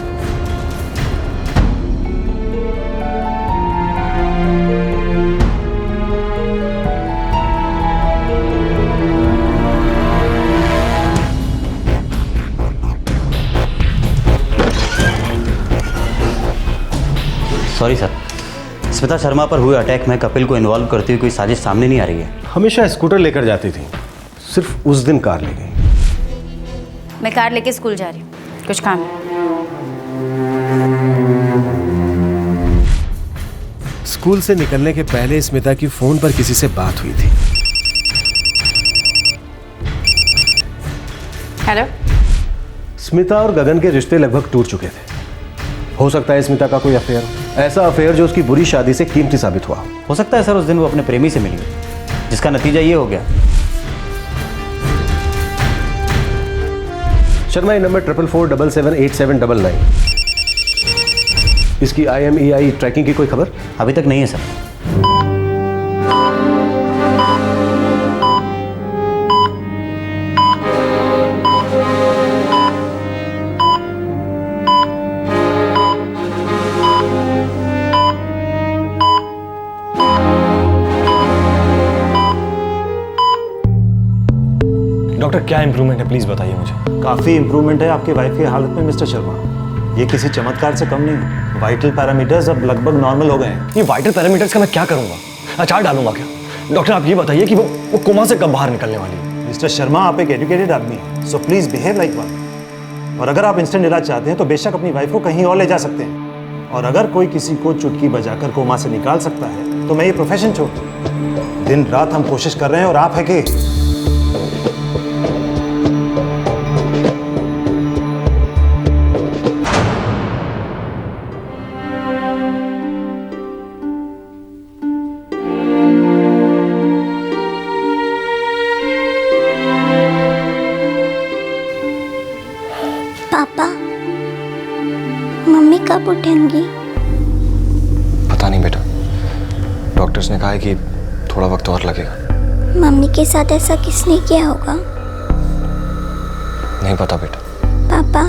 सॉरी सर, स्मिता शर्मा पर हुए अटैक में कपिल को इन्वॉल्व करती हुई कोई साजिश सामने नहीं आ रही है। हमेशा स्कूटर लेकर जाती थी, सिर्फ उस दिन कार ले गई। मैं कार लेके स्कूल जा रही हूँ, कुछ काम है। स्कूल से निकलने के पहले स्मिता की फोन पर किसी से बात हुई थी। हेलो। स्मिता और गगन के रिश्ते लगभग टूट चुके थे। हो सकता है स्मिता का कोई अफेयर, ऐसा अफेयर जो उसकी बुरी शादी से कीमती साबित हुआ। हो सकता है सर उस दिन वो अपने प्रेमी से मिली, जिसका नतीजा ये हो गया। शर्मा, ये नंबर 44478799। इसकी IMEI ट्रैकिंग की कोई खबर? अभी तक नहीं है सर। डॉक्टर, क्या इंप्रूवमेंट है प्लीज बताइए मुझे। काफ़ी इंप्रूवमेंट है आपकी वाइफ की हालत में मिस्टर शर्मा। ये किसी चमत्कार से कम नहीं। वाइटल पैरामीटर्स अब लगभग नॉर्मल हो गए हैं। ये वाइटल पैरामीटर्स का मैं क्या करूंगा? अचार डालूंगा क्या? डॉक्टर आप ये बताइए कि वो कोमा से कब बाहर निकलने वाली है? मिस्टर शर्मा, आप एक एजुकेटेड आदमी हैं, so please behave like one. और अगर आप इंस्टेंट इलाज चाहते हैं तो बेशक अपनी वाइफ को कहीं और ले जा सकते हैं। और अगर कोई किसी को चुटकी बजाकर कोमा से निकाल सकता है तो मैं ये प्रोफेशन छोड़ दूं। दिन रात हम कोशिश कर रहे हैं और आप है कि पापा, मम्मी कब उठेंगी? पता नहीं बेटा, डॉक्टर्स ने कहा है कि थोड़ा वक्त और लगेगा। मम्मी के साथ ऐसा किसने किया होगा? नहीं पता बेटा। पापा,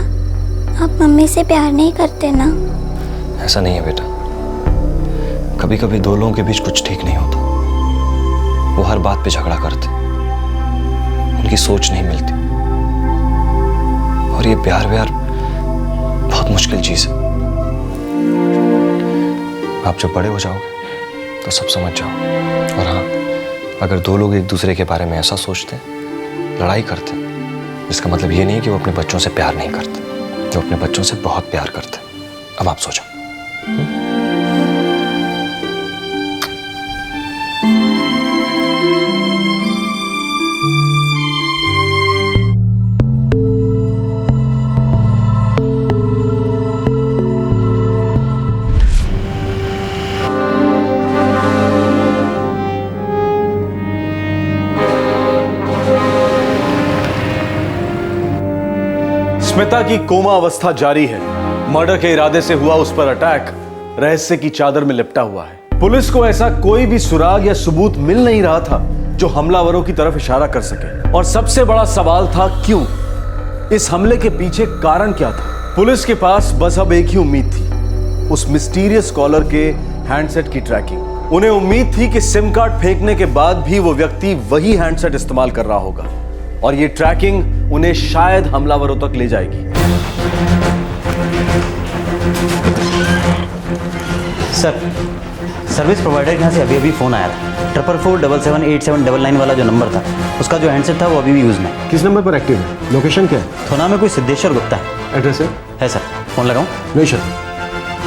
आप मम्मी से प्यार नहीं करते ना? ऐसा नहीं है बेटा, कभी कभी दो लोगों के बीच कुछ ठीक नहीं होता। वो हर बात पे झगड़ा करते, उनकी सोच नहीं मिलती। और ये प्यार व्यार बहुत मुश्किल चीज है। आप जब बड़े हो जाओगे तो सब समझ जाओ। और हाँ, अगर दो लोग एक दूसरे के बारे में ऐसा सोचते हैं, लड़ाई करते हैं, इसका मतलब ये नहीं कि वो अपने बच्चों से प्यार नहीं करते, जो अपने बच्चों से बहुत प्यार करते हैं। अब आप सोचो। स्मिता की कोमा अवस्था जारी है। मर्डर के इरादे से हुआ उस पर अटैक रहस्य की चादर में लिपटा हुआ है। पुलिस को ऐसा कोई भी सुराग या सबूत मिल नहीं रहा था जो हमलावरों की तरफ इशारा कर सके। और सबसे बड़ा सवाल था क्यों? इस हमले के पीछे कारण क्या था? पुलिस के पास बस अब एक ही उम्मीद थी, उस मिस्टीरियस कॉलर के हैंडसेट की ट्रैकिंग। उन्हें उम्मीद थी कि सिम कार्ड फेंकने के बाद भी वो व्यक्ति वही हैंडसेट इस्तेमाल कर रहा होगा और ये ट्रैकिंग उन्हें शायद हमलावरों तक ले जाएगी। सर, सर्विस प्रोवाइडर के यहाँ से अभी फ़ोन आया था। 444778799 वाला जो नंबर था, उसका जो हैंडसेट था वो अभी भी यूज़ में है। किस नंबर पर एक्टिव है? लोकेशन क्या है? तो नाम है कोई सिद्धेश्वर गुप्ता है। एड्रेस है सर, फ़ोन लगाऊँ? नहीं सर,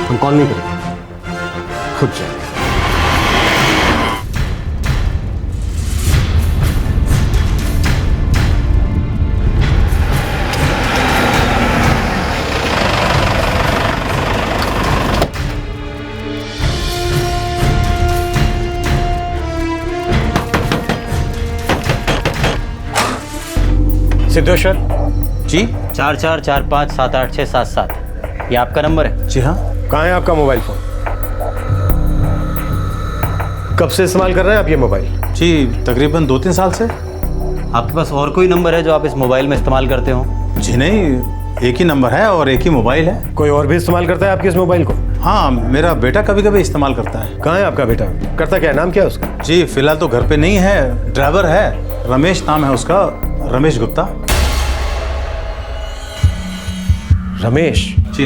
हम कॉल नहीं करेंगे, खुद जाए। सिद्धेश्वर जी, 44457867 ये आपका नंबर है? जी हाँ। कहाँ है आपका मोबाइल फोन? कब से इस्तेमाल कर रहे हैं आप ये मोबाइल? जी, तकरीबन 2-3 साल से। आपके पास और कोई नंबर है जो आप इस मोबाइल में इस्तेमाल करते हो? जी नहीं, एक ही नंबर है और एक ही मोबाइल है। कोई और भी इस्तेमाल करता है आपके इस मोबाइल को? हाँ, मेरा बेटा कभी कभी इस्तेमाल करता है। कहाँ है आपका बेटा? करता क्या है? नाम क्या है उसका? जी, फिलहाल तो घर पे नहीं है, ड्राइवर है, रमेश नाम है उसका, रमेश गुप्ता। रमेश? जी।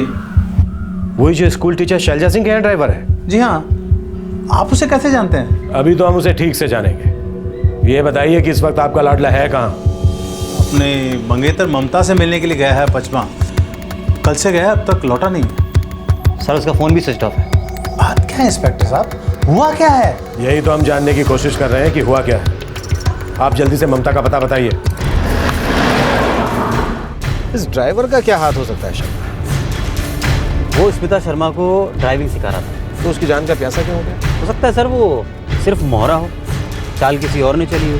वही जो स्कूल टीचर शैलजा सिंह के यहाँ ड्राइवर है? जी हाँ। आप उसे कैसे जानते हैं? अभी तो हम उसे ठीक से जानेंगे। ये बताइए कि इस वक्त आपका लाडला है कहाँ? अपने मंगेतर ममता से मिलने के लिए गया है पचमा। कल से गया, अब तक लौटा नहीं। सर, उसका फ़ोन भी स्विच ऑफ है। बात क्या है इंस्पेक्टर साहब, हुआ क्या है? यही तो हम जानने की कोशिश कर रहे हैं कि हुआ क्या है। आप जल्दी से ममता का पता बताइए। इस ड्राइवर का क्या हाथ हो सकता है शर्मा? वो स्मिता शर्मा को ड्राइविंग सिखा रहा था। तो उसकी जान का प्यासा क्यों हो गया? हो सकता है सर वो सिर्फ मोहरा हो, चाल किसी और ने चली हो।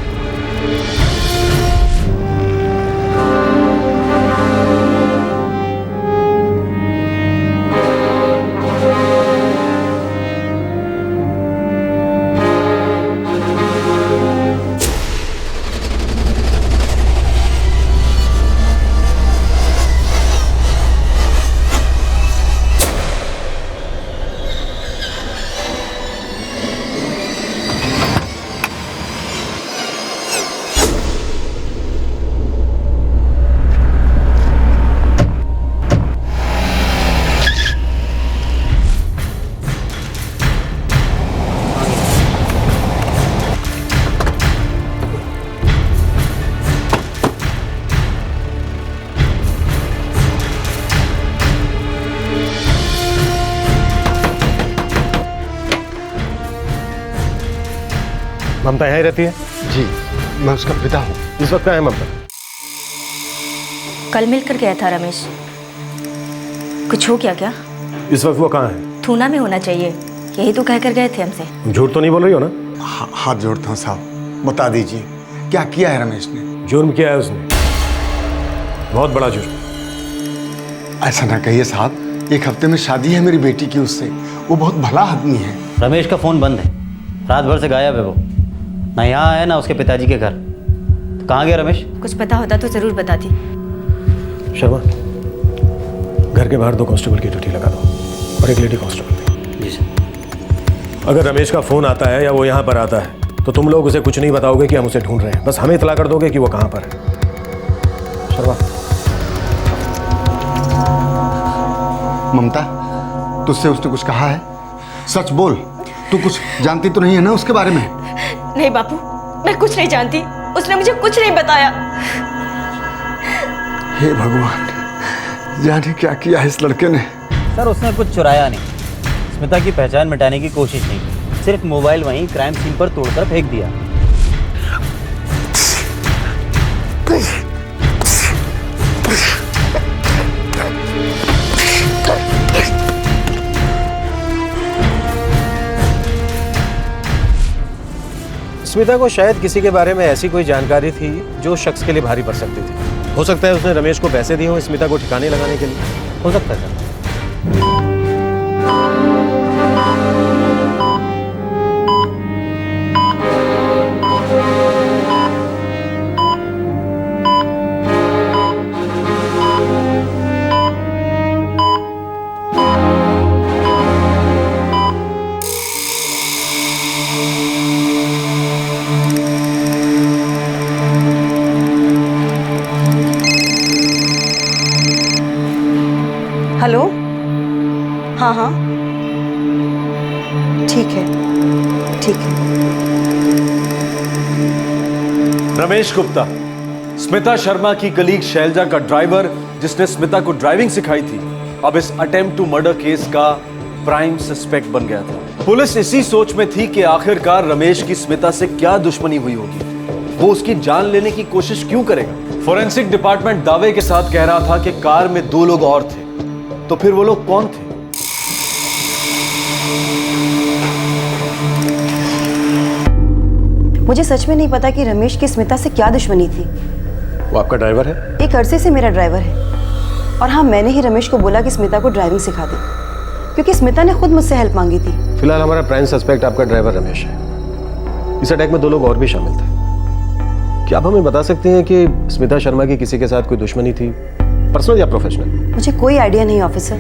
ममता यहीं रहती है? जी, मैं उसका पिता हूँ। इस वक्त कहाँ है ममता? कल मिलकर गया था रमेश। कुछ हो क्या? क्या इस वक्त वो कहाँ है? थूना में होना चाहिए, यही तो कह कर गए थे हमसे। झूठ तो नहीं बोल रही हो ना? हाथ जोड़ता हूँ साहब, बता दीजिए क्या किया है रमेश ने? जुर्म किया है उसने, बहुत बड़ा जुर्म। ऐसा ना कहिए साहब, एक हफ्ते में शादी है मेरी बेटी की उससे। वो बहुत भला आदमी है। रमेश का फ़ोन बंद है, रात भर से गायब है वो, ना यहाँ है ना उसके पिताजी के घर। तो कहाँ गया रमेश? कुछ पता होता तो ज़रूर बताती। शर्मा, घर के बाहर 2 कांस्टेबल की ड्यूटी लगा दो और एक लेडी कांस्टेबल। जी सर। अगर रमेश का फ़ोन आता है या वो यहाँ पर आता है तो तुम लोग उसे कुछ नहीं बताओगे कि हम उसे ढूंढ रहे हैं, बस हमें इतला कर दोगे कि वो कहाँ पर है। शर्मा। ममता, तुझसे उसने कुछ कहा है? सच बोल, तू कुछ जानती तो नहीं है ना उसके बारे में? नहीं बापू, मैं कुछ नहीं जानती, उसने मुझे कुछ नहीं बताया। हे भगवान, जाने क्या किया है इस लड़के ने। सर उसने कुछ चुराया नहीं, स्मिता की पहचान मिटाने की कोशिश नहीं की, सिर्फ मोबाइल वहीं क्राइम सीन पर तोड़कर फेंक दिया। स्मिता को शायद किसी के बारे में ऐसी कोई जानकारी थी जो शख्स के लिए भारी पड़ सकती थी। हो सकता है उसने रमेश को पैसे दिए हों स्मिता को ठिकाने लगाने के लिए। हो सकता है सर। हेलो, हाँ हाँ ठीक है, ठीक है। रमेश गुप्ता, स्मिता शर्मा की कलीग शैलजा का ड्राइवर जिसने स्मिता को ड्राइविंग सिखाई थी, अब इस अटेम्प्ट टू मर्डर केस का प्राइम सस्पेक्ट बन गया था। पुलिस इसी सोच में थी कि आखिरकार रमेश की स्मिता से क्या दुश्मनी हुई होगी, वो उसकी जान लेने की कोशिश क्यों करेगा। फोरेंसिक डिपार्टमेंट दावे के साथ कह रहा था कि कार में 2 लोग और थे, तो फिर वो लोग कौन थे? मुझे सच में नहीं पता कि रमेश की स्मिता से क्या दुश्मनी थी। वो आपका ड्राइवर है? एक अरसे से मेरा ड्राइवर है, और हाँ, मैंने ही रमेश को बोला कि स्मिता को ड्राइविंग सिखा दे, क्योंकि स्मिता ने खुद मुझसे हेल्प मांगी थी। फिलहाल हमारा प्राइम सस्पेक्ट आपका ड्राइवर रमेश है। इस अटैक में 2 लोग और भी शामिल थे। क्या आप हमें बता सकते हैं कि स्मिता शर्मा की किसी के साथ कोई दुश्मनी थी, पर्सनल या प्रोफेशनल? मुझे कोई आइडिया नहीं ऑफिसर,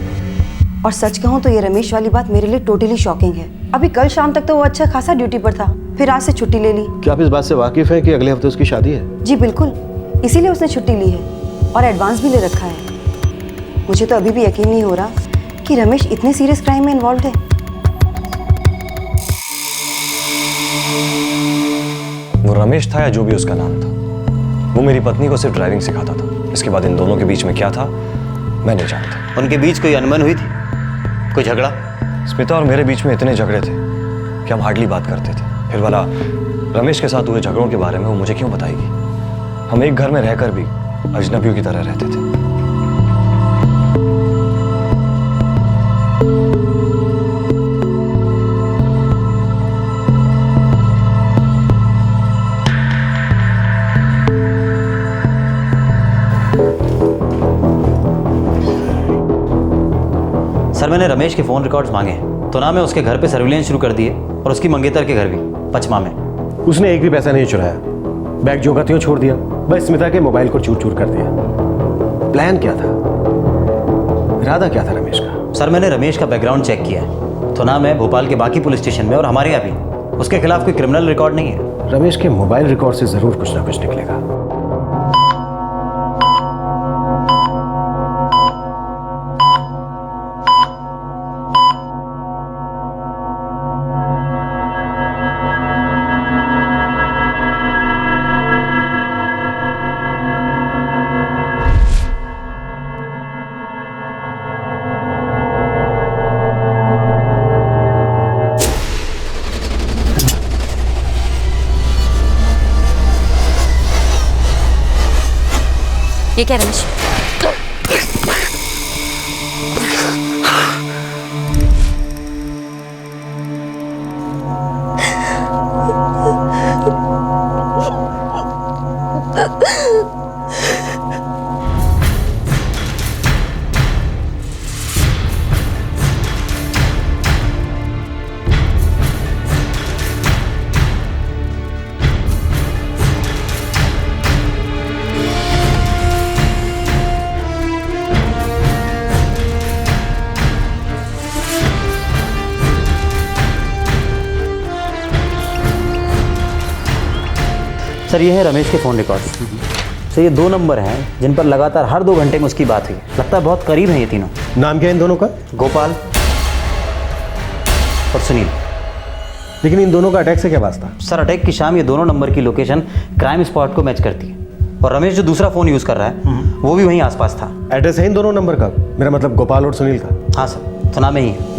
और सच कहूँ तो ये रमेश वाली बात मेरे लिए टोटली शॉकिंग है। अभी कल शाम तक तो वो अच्छा खासा ड्यूटी पर था, फिर आज से छुट्टी ले ली। क्या आप इस बात से वाकिफ हैं कि अगले हफ्ते उसकी शादी है? जी बिल्कुल, इसीलिए उसने छुट्टी ली है और एडवांस भी ले रखा है। मुझे तो अभी भी यकीन नहीं हो रहा कि रमेश इतने सीरियस क्राइम में इन्वॉल्व है। वो रमेश था या जो भी उसका नाम था, वो मेरी पत्नी को सिर्फ ड्राइविंग सिखाता था। इसके बाद इन दोनों के बीच में क्या था मैं नहीं जानता। उनके बीच कोई अनबन हुई थी, कोई झगड़ा? स्मिता और मेरे बीच में इतने झगड़े थे कि हम हार्डली बात करते थे। फिर वाला रमेश के साथ हुए झगड़ों के बारे में वो मुझे क्यों बताएगी? हम एक घर में रहकर भी अजनबियों की तरह रहते थे। सर मैंने रमेश के फ़ोन रिकॉर्ड्स मांगे, तो ना मैं उसके घर पे सर्विलेंस शुरू कर दिए और उसकी मंगेतर के घर भी, पचमा में। उसने एक भी पैसा नहीं चुराया, बैग जो का त्यों छोड़ दिया, बस स्मिता के मोबाइल को चूर चूर कर दिया। प्लान क्या था, इरादा क्या था रमेश का? सर मैंने रमेश का बैकग्राउंड चेक किया है, तो ना मैं भोपाल के बाकी पुलिस स्टेशन में और हमारे यहाँ भी उसके खिलाफ कोई क्रिमिनल रिकॉर्ड नहीं है। रमेश के मोबाइल रिकॉर्ड से जरूर कुछ ना कुछ निकलेगा। ये क्या रमेश? सर ये है रमेश के फ़ोन रिकॉर्ड्स। सर ये 2 नंबर हैं जिन पर लगातार हर 2 घंटे में उसकी बात हुई। लगता है बहुत करीब हैं ये तीनों। नाम क्या है इन दोनों का? गोपाल और सुनील। लेकिन इन दोनों का अटैक से क्या वास्ता? सर अटैक की शाम ये दोनों नंबर की लोकेशन क्राइम स्पॉट को मैच करती है और रमेश जो दूसरा फ़ोन यूज़ कर रहा है वो भी वहीं आसपास था। एड्रेस है इन दोनों नंबर का? मेरा मतलब गोपाल और सुनील का। हाँ सर, थना में ही है।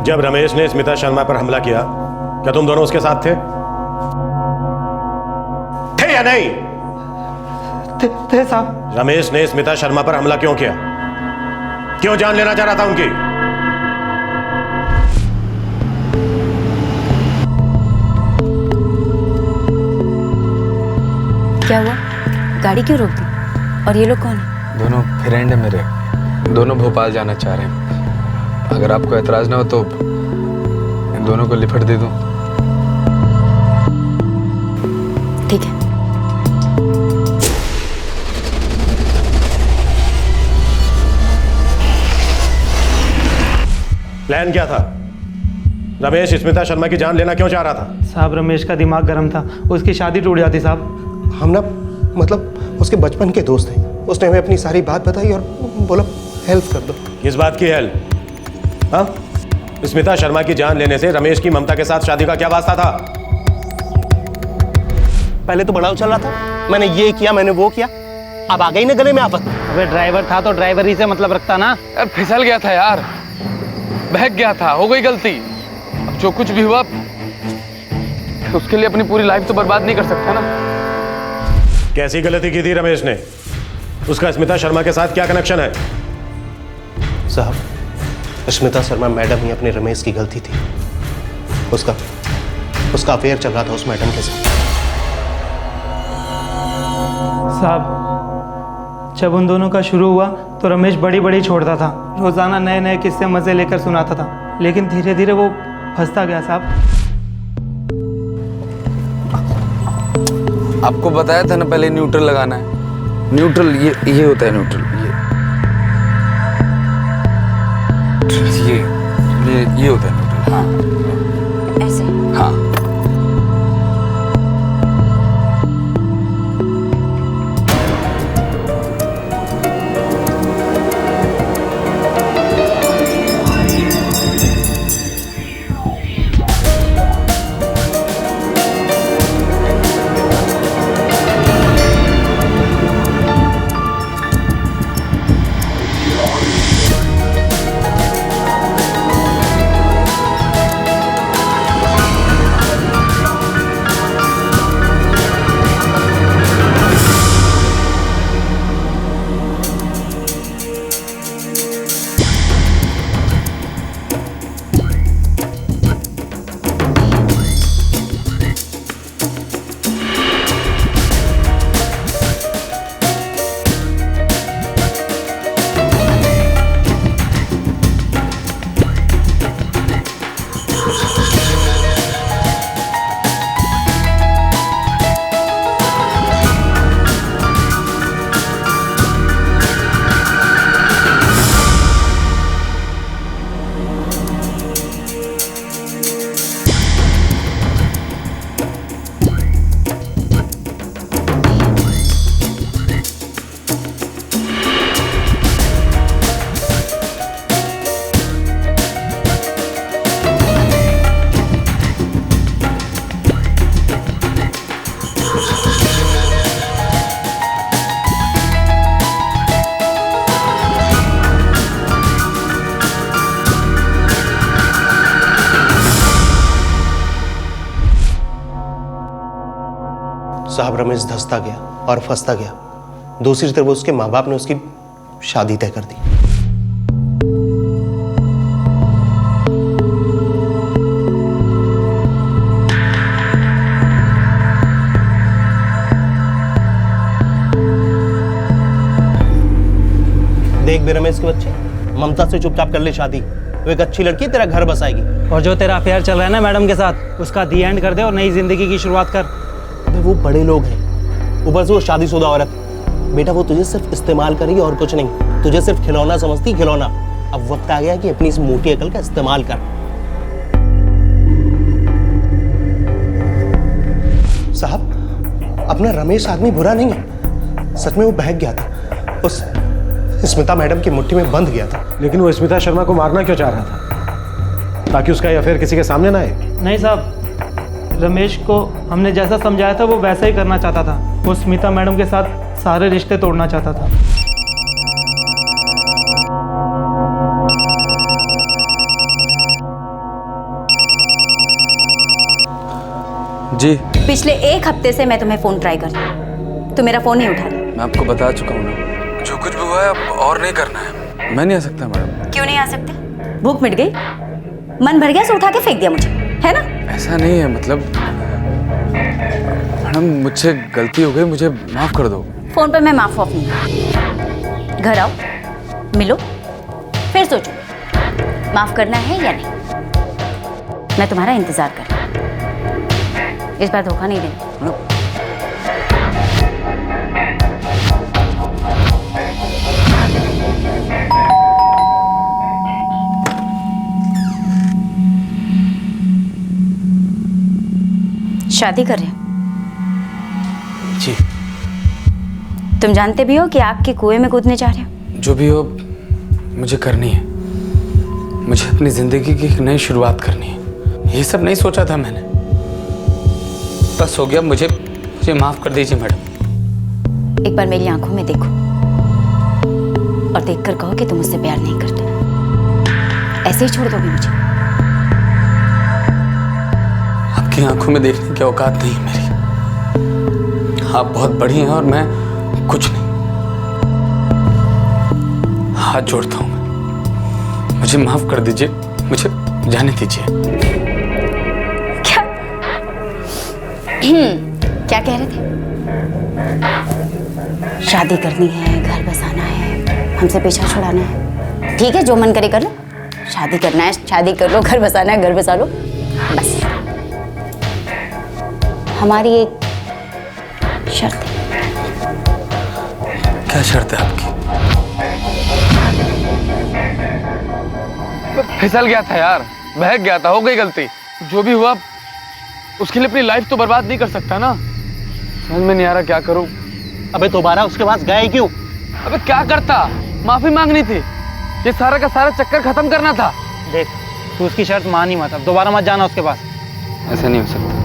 जब रमेश ने स्मिता शर्मा पर हमला किया, क्या तुम दोनों उसके साथ थे या नहीं? थे साहब। रमेश ने स्मिता शर्मा पर हमला क्यों किया? क्यों जान लेना चाह रहा था उनकी? क्या हुआ? गाड़ी क्यों रोक दी? और ये लोग कौन है? दोनों फ्रेंड है मेरे, दोनों भोपाल जाना चाह रहे हैं। अगर आपको एतराज ना हो तो इन दोनों को लिफट दे दूं। ठीक है। प्लान क्या था? रमेश स्मिता शर्मा की जान लेना क्यों चाह रहा था? साहब रमेश का दिमाग गर्म था, उसकी शादी टूट जाती साहब। हम ना मतलब उसके बचपन के दोस्त हैं। उसने हमें अपनी सारी बात बताई और बोला हेल्प कर दो। किस बात की हेल्प? हाँ? स्मिता शर्मा की जान लेने से रमेश की ममता के साथ शादी का क्या वास्ता था? पहले तो बड़ा उछल रहा था, मैंने ये किया, मैंने वो किया, अब आ गई ना गले में आफत। अबे ड्राइवर था तो ड्राइवर ही से मतलब रखता ना। यार फिसल गया था यार, बहक गया था, हो गई गलती। अब जो कुछ भी हुआ उसके लिए अपनी पूरी लाइफ तो बर्बाद नहीं कर सकता ना। कैसी गलती की थी रमेश ने? उसका स्मिता शर्मा के साथ क्या कनेक्शन है? साहब स्मिता शर्मा मैडम ही अपने रमेश की गलती थी। उसका अफेयर चल रहा था उस मैडम के साथ। साहब जब उन दोनों का शुरू हुआ तो रमेश बड़ी बड़ी छोड़ता था, रोजाना नए नए किस्से मजे लेकर सुनाता था, लेकिन धीरे धीरे वो फंसता गया साहब। आपको बताया था ना पहले न्यूट्रल लगाना है। न्यूट्रल ये होता है न्यूट्रल। ये होता है न्यूट्रल। हाँ ऐसे। हाँ साहब रमेश धंसता गया और फंसता गया। दूसरी तरफ उसके माँ बाप ने उसकी शादी तय कर दी। देख बे रमेश के बच्चे, ममता से चुपचाप कर ले शादी। वो एक अच्छी लड़की तेरा घर बसाएगी। और जो तेरा अफेयर चल रहा है ना मैडम के साथ, उसका दी एंड कर दे और नई जिंदगी की शुरुआत कर। अबे वो बड़े लोग हैं, ऊपर से वो शादीशुदा औरत। बेटा वो तुझे सिर्फ इस्तेमाल करेगी और कुछ नहीं। तुझे सिर्फ खिलौना समझती, खिलौना। अब वक्त आ गया कि अपनी इस मोटी अकल का इस्तेमाल कर। साहब, अपना रमेश आदमी बुरा नहीं है। सच में वो बहक गया था, उस स्मिता मैडम की मुट्ठी में बंध गया था। लेकिन वो स्मिता शर्मा को मारना क्यों चाह रहा था? ताकि उसका ये अफेयर किसी के सामने ना आए? नहीं साहब, रमेश को हमने जैसा समझाया था वो वैसा ही करना चाहता था। वो स्मिता मैडम के साथ सारे रिश्ते तोड़ना चाहता था। जी, पिछले 1 हफ्ते से मैं तुम्हें फोन ट्राई कर रही हूँ, तुम मेरा फोन नहीं उठा रही। मैं आपको बता चुका हूँ ना, जो कुछ भी हुआ है अब और नहीं करना है। मैं नहीं आ सकता मैडम। क्यों नहीं आ सकते? भूख मिट गई, मन भर गया, सो उठा के फेंक दिया मुझे, है ना? ऐसा नहीं है, मतलब मैडम मुझसे गलती हो गई, मुझे माफ कर दो। फोन पे मैं माफ नहीं। घर आओ, मिलो, फिर सोचो माफ करना है या नहीं। मैं तुम्हारा इंतजार कर रही हूं। इस बार धोखा नहीं देना। शादी कर रहे हो? जी। तुम जानते भी हो कि आपके कुएं में कूदने जा रहे हो? जो भी हो, मुझे करनी है। मुझे अपनी जिंदगी की एक नई शुरुआत करनी है। ये सब नहीं सोचा था मैंने, बस हो गया। मुझे माफ कर दीजिए मैडम। एक बार मेरी आंखों में देखो और देखकर कहो कि तुम मुझसे प्यार नहीं करते। ऐसे ही छोड़ दोगे मुझे? आपकी आंखों में देखने की औकात नहीं है मेरी। आप बहुत बड़ी हैं और मैं कुछ नहीं। हाथ जोड़ता हूं मैं, मुझे माफ कर दीजिए, मुझे जाने दीजिए। क्या कह रहे थे? शादी करनी है, घर बसाना है, हमसे पीछा छुड़ाना है। ठीक है, जो मन करे कर लो। शादी करना है, शादी कर लो, घर बसाना है, घर बसा लो। बस हमारी एक शर्त है। क्या शर्त है आपकी? फिसल गया था यार, बहक गया था, हो गई गलती। जो भी हुआ उसके लिए अपनी लाइफ तो बर्बाद नहीं कर सकता ना। समझ में नहीं आ रहा क्या करूं। अबे दोबारा उसके पास गए क्यों? अबे क्या करता, माफी मांगनी थी। ये सारा का सारा चक्कर खत्म करना था। देख, तू उसकी शर्त मान ही मत, अब दोबारा मत जाना उसके पास। ऐसा नहीं हो सकता।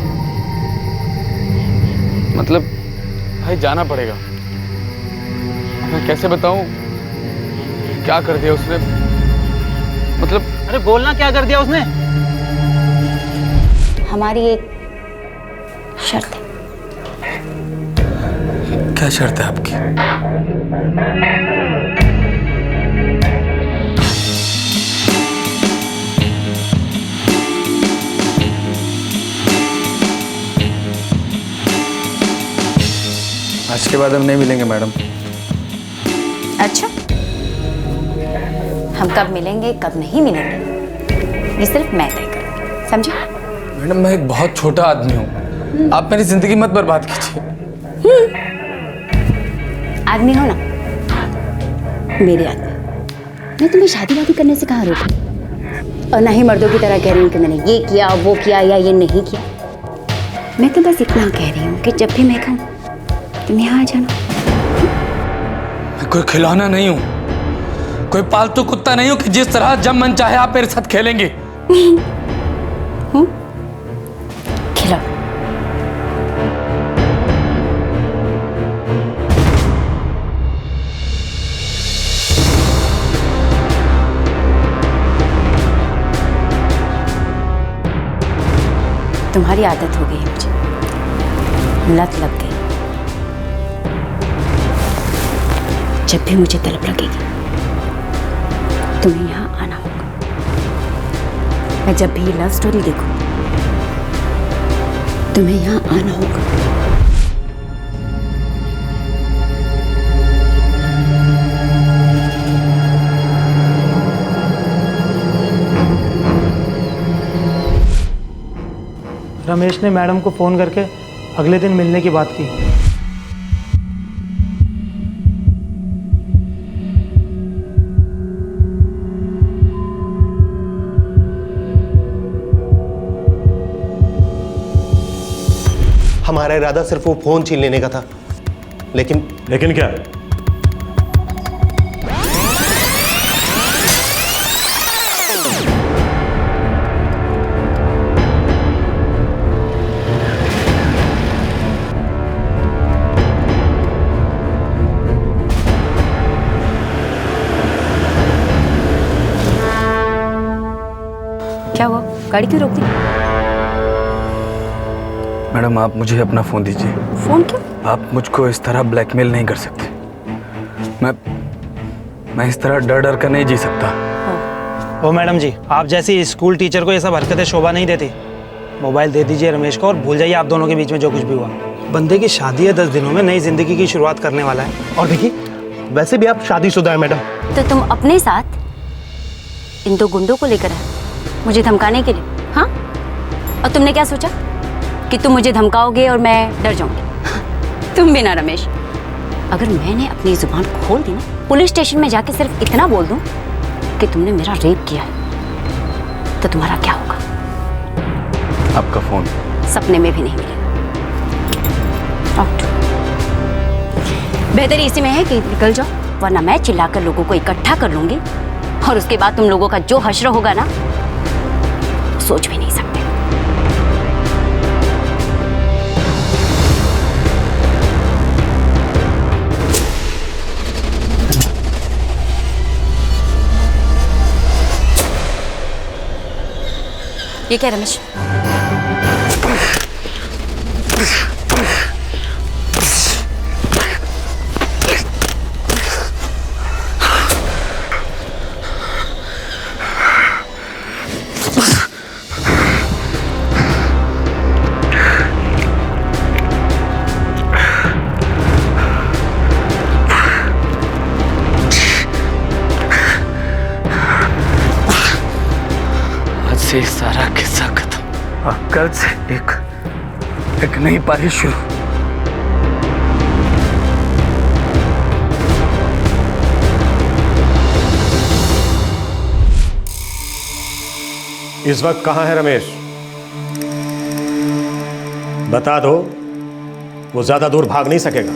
मतलब भाई जाना पड़ेगा। मैं कैसे बताऊं क्या कर दिया उसने? मतलब अरे बोलना, क्या कर दिया उसने? हमारी एक शर्त है। क्या शर्त है आपकी? आज के बाद हम नहीं मिलेंगे मैडम। अच्छा, हम कब मिलेंगे कब नहीं मिलेंगे ये सिर्फ मैं तय करूंगी, समझे? मैडम मैं एक बहुत छोटा आदमी हूँ, आप मेरी जिंदगी मत बर्बाद कीजिए। आदमी हो ना, मेरे आदमी। मैं तुम्हें शादी वादी करने से कहाँ रोकूं? और ना ही मर्दों की तरह कह रही हूँ कि मैंने ये किया वो किया या ये नहीं किया। मैं तो बस इतना कह रही हूँ कि जब भी मैं कहूँ तुम यहाँ आ जाना। मैं कोई खिलौना नहीं हूँ, कोई पालतू कुत्ता नहीं हूँ कि जिस तरह जब मन चाहे आप मेरे साथ खेलेंगे। खिलाओ। तुम्हारी आदत हो गई है मुझे, लत लग गई। जब भी मुझे तलब लगेगी तुम्हें यहाँ आना होगा। मैं जब भी लव स्टोरी देखूं तुम्हें यहाँ आना होगा। रमेश ने मैडम को फ़ोन करके अगले दिन मिलने की बात की। हमारा इरादा सिर्फ वो फोन छीन लेने का था, लेकिन क्या? क्या हुआ? गाड़ी क्यों रोक दी? मैडम आप मुझे अपना फ़ोन दीजिए। फ़ोन क्यों? आप मुझको इस तरह ब्लैकमेल नहीं कर सकते। मैं इस तरह डर डर कर नहीं जी सकता। ओ मैडम जी, आप जैसी स्कूल टीचर को ये सब हरकतें शोभा नहीं देती। मोबाइल दे दीजिए रमेश को और भूल जाइए आप दोनों के बीच में जो कुछ भी हुआ। बंदे की शादी है, 10 दिनों में नई जिंदगी की शुरुआत करने वाला है। और देखिए, वैसे भी आप शादीशुदा है मैडम। तो तुम अपने साथ इन 2 गुंडों को लेकर आए मुझे धमकाने के लिए, हाँ? और तुमने क्या सोचा कि तुम मुझे धमकाओगे और मैं डर जाऊंगी? तुम भी ना रमेश, अगर मैंने अपनी जुबान खोल दी ना, पुलिस स्टेशन में जाके सिर्फ इतना बोल दूं कि तुमने मेरा रेप किया है, तो तुम्हारा क्या होगा? आपका फोन सपने में भी नहीं मिलेगा। आउट। बेहतर इसी में है कि निकल जाओ, वरना मैं चिल्लाकर लोगों को इकट्ठा कर लूंगी और उसके बाद तुम लोगों का जो हश्र होगा ना, सोच भी नहीं सकते। ये क्या रमेश? से सारा किस्सा खत्म और कल से एक नई पारी शुरू। इस वक्त कहां है रमेश? बता दो, वो ज्यादा दूर भाग नहीं सकेगा।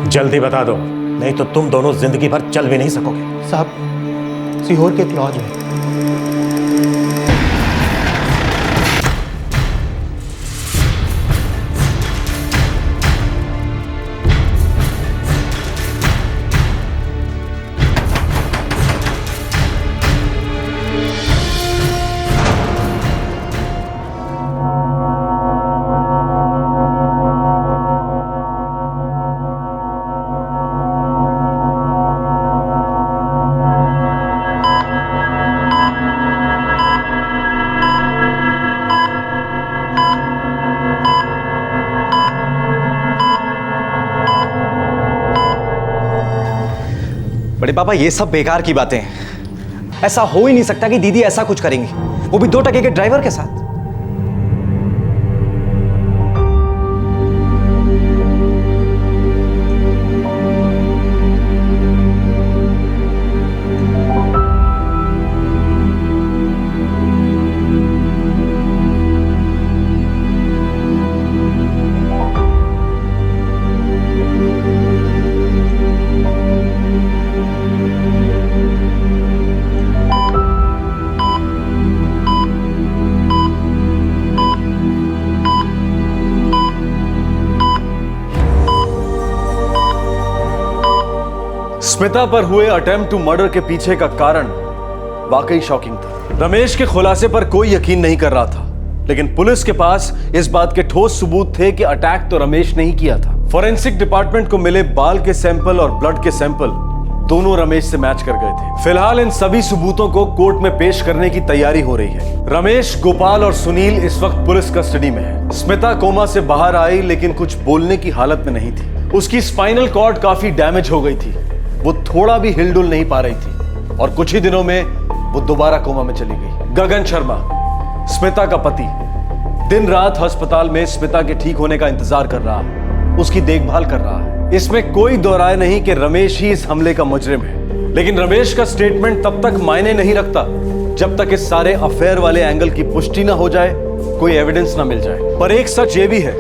जल्दी बता दो, नहीं तो तुम दोनों जिंदगी भर चल भी नहीं सकोगे। साहब, सीहोर के एक लॉज में। बड़े पापा, ये सब बेकार की बातें हैं। ऐसा हो ही नहीं सकता कि दीदी ऐसा कुछ करेंगी, वो भी 2 टके के ड्राइवर के साथ। स्मिता पर हुए अटेम्प्ट टू मर्डर के पीछे का कारण वाकई शॉकिंग था। रमेश के खुलासे पर कोई यकीन नहीं कर रहा था, लेकिन पुलिस के पास इस बात के ठोस सबूत थे कि अटैक तो रमेश ने ही किया था। फॉरेंसिक डिपार्टमेंट को मिले बाल के सैंपल और ब्लड के सैंपल दोनों रमेश से मैच कर गए थे। फिलहाल इन सभी सबूतों को कोर्ट में पेश करने की तैयारी हो रही है। रमेश, गोपाल और सुनील इस वक्त पुलिस कस्टडी में है। स्मिता कोमा से बाहर आई लेकिन कुछ बोलने की हालत में नहीं थी। उसकी स्पाइनल कॉर्ड काफी डैमेज हो गई थी। वो थोड़ा भी हिलडुल नहीं पा रही थी और कुछ ही दिनों में वो दोबारा कोमा में चली गई। गगन शर्मा, स्मिता का पति, दिन रात अस्पताल में स्मिता के ठीक होने का इंतजार कर रहा है, उसकी देखभाल कर रहा है। इसमें कोई दो राय नहीं कि रमेश ही इस हमले का मुजरिम है। लेकिन रमेश का स्टेटमेंट तब तक मायने नहीं रखता जब तक इस सारे अफेयर वाले एंगल की पुष्टि ना हो जाए, कोई एविडेंस ना मिल जाए। पर एक सच ये भी है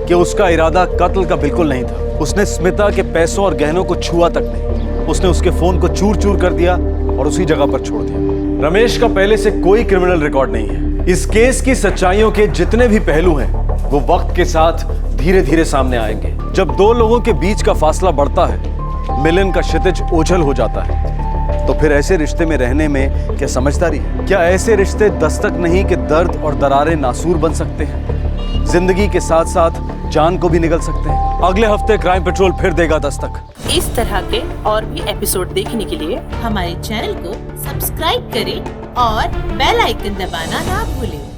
कि उसका इरादा कत्ल का बिल्कुल नहीं था। उसने स्मिता के पैसों और गहनों को छुआ तक नहीं। उसने उसके फोन को चूर चूर कर दिया और उसी जगह पर छोड़ दिया। रमेश का पहले से कोई क्रिमिनल रिकॉर्ड नहीं है। इस केस की सच्चाइयों के जितने भी पहलू हैं वो वक्त के साथ धीरे धीरे सामने आएंगे। जब दो लोगों के बीच का फासला बढ़ता है, मिलन का क्षितिज ओझल हो जाता है, तो फिर ऐसे रिश्ते में रहने में क्या समझदारी है? क्या ऐसे रिश्ते दस्तक नहीं कि दर्द और दरारें नासूर बन सकते हैं, जिंदगी के साथ साथ जान को भी निगल सकते हैं? अगले हफ्ते क्राइम पेट्रोल फिर देगा दस्तक। इस तरह के और भी एपिसोड देखने के लिए हमारे चैनल को सब्सक्राइब करें और बेल आइकन दबाना ना भूलें।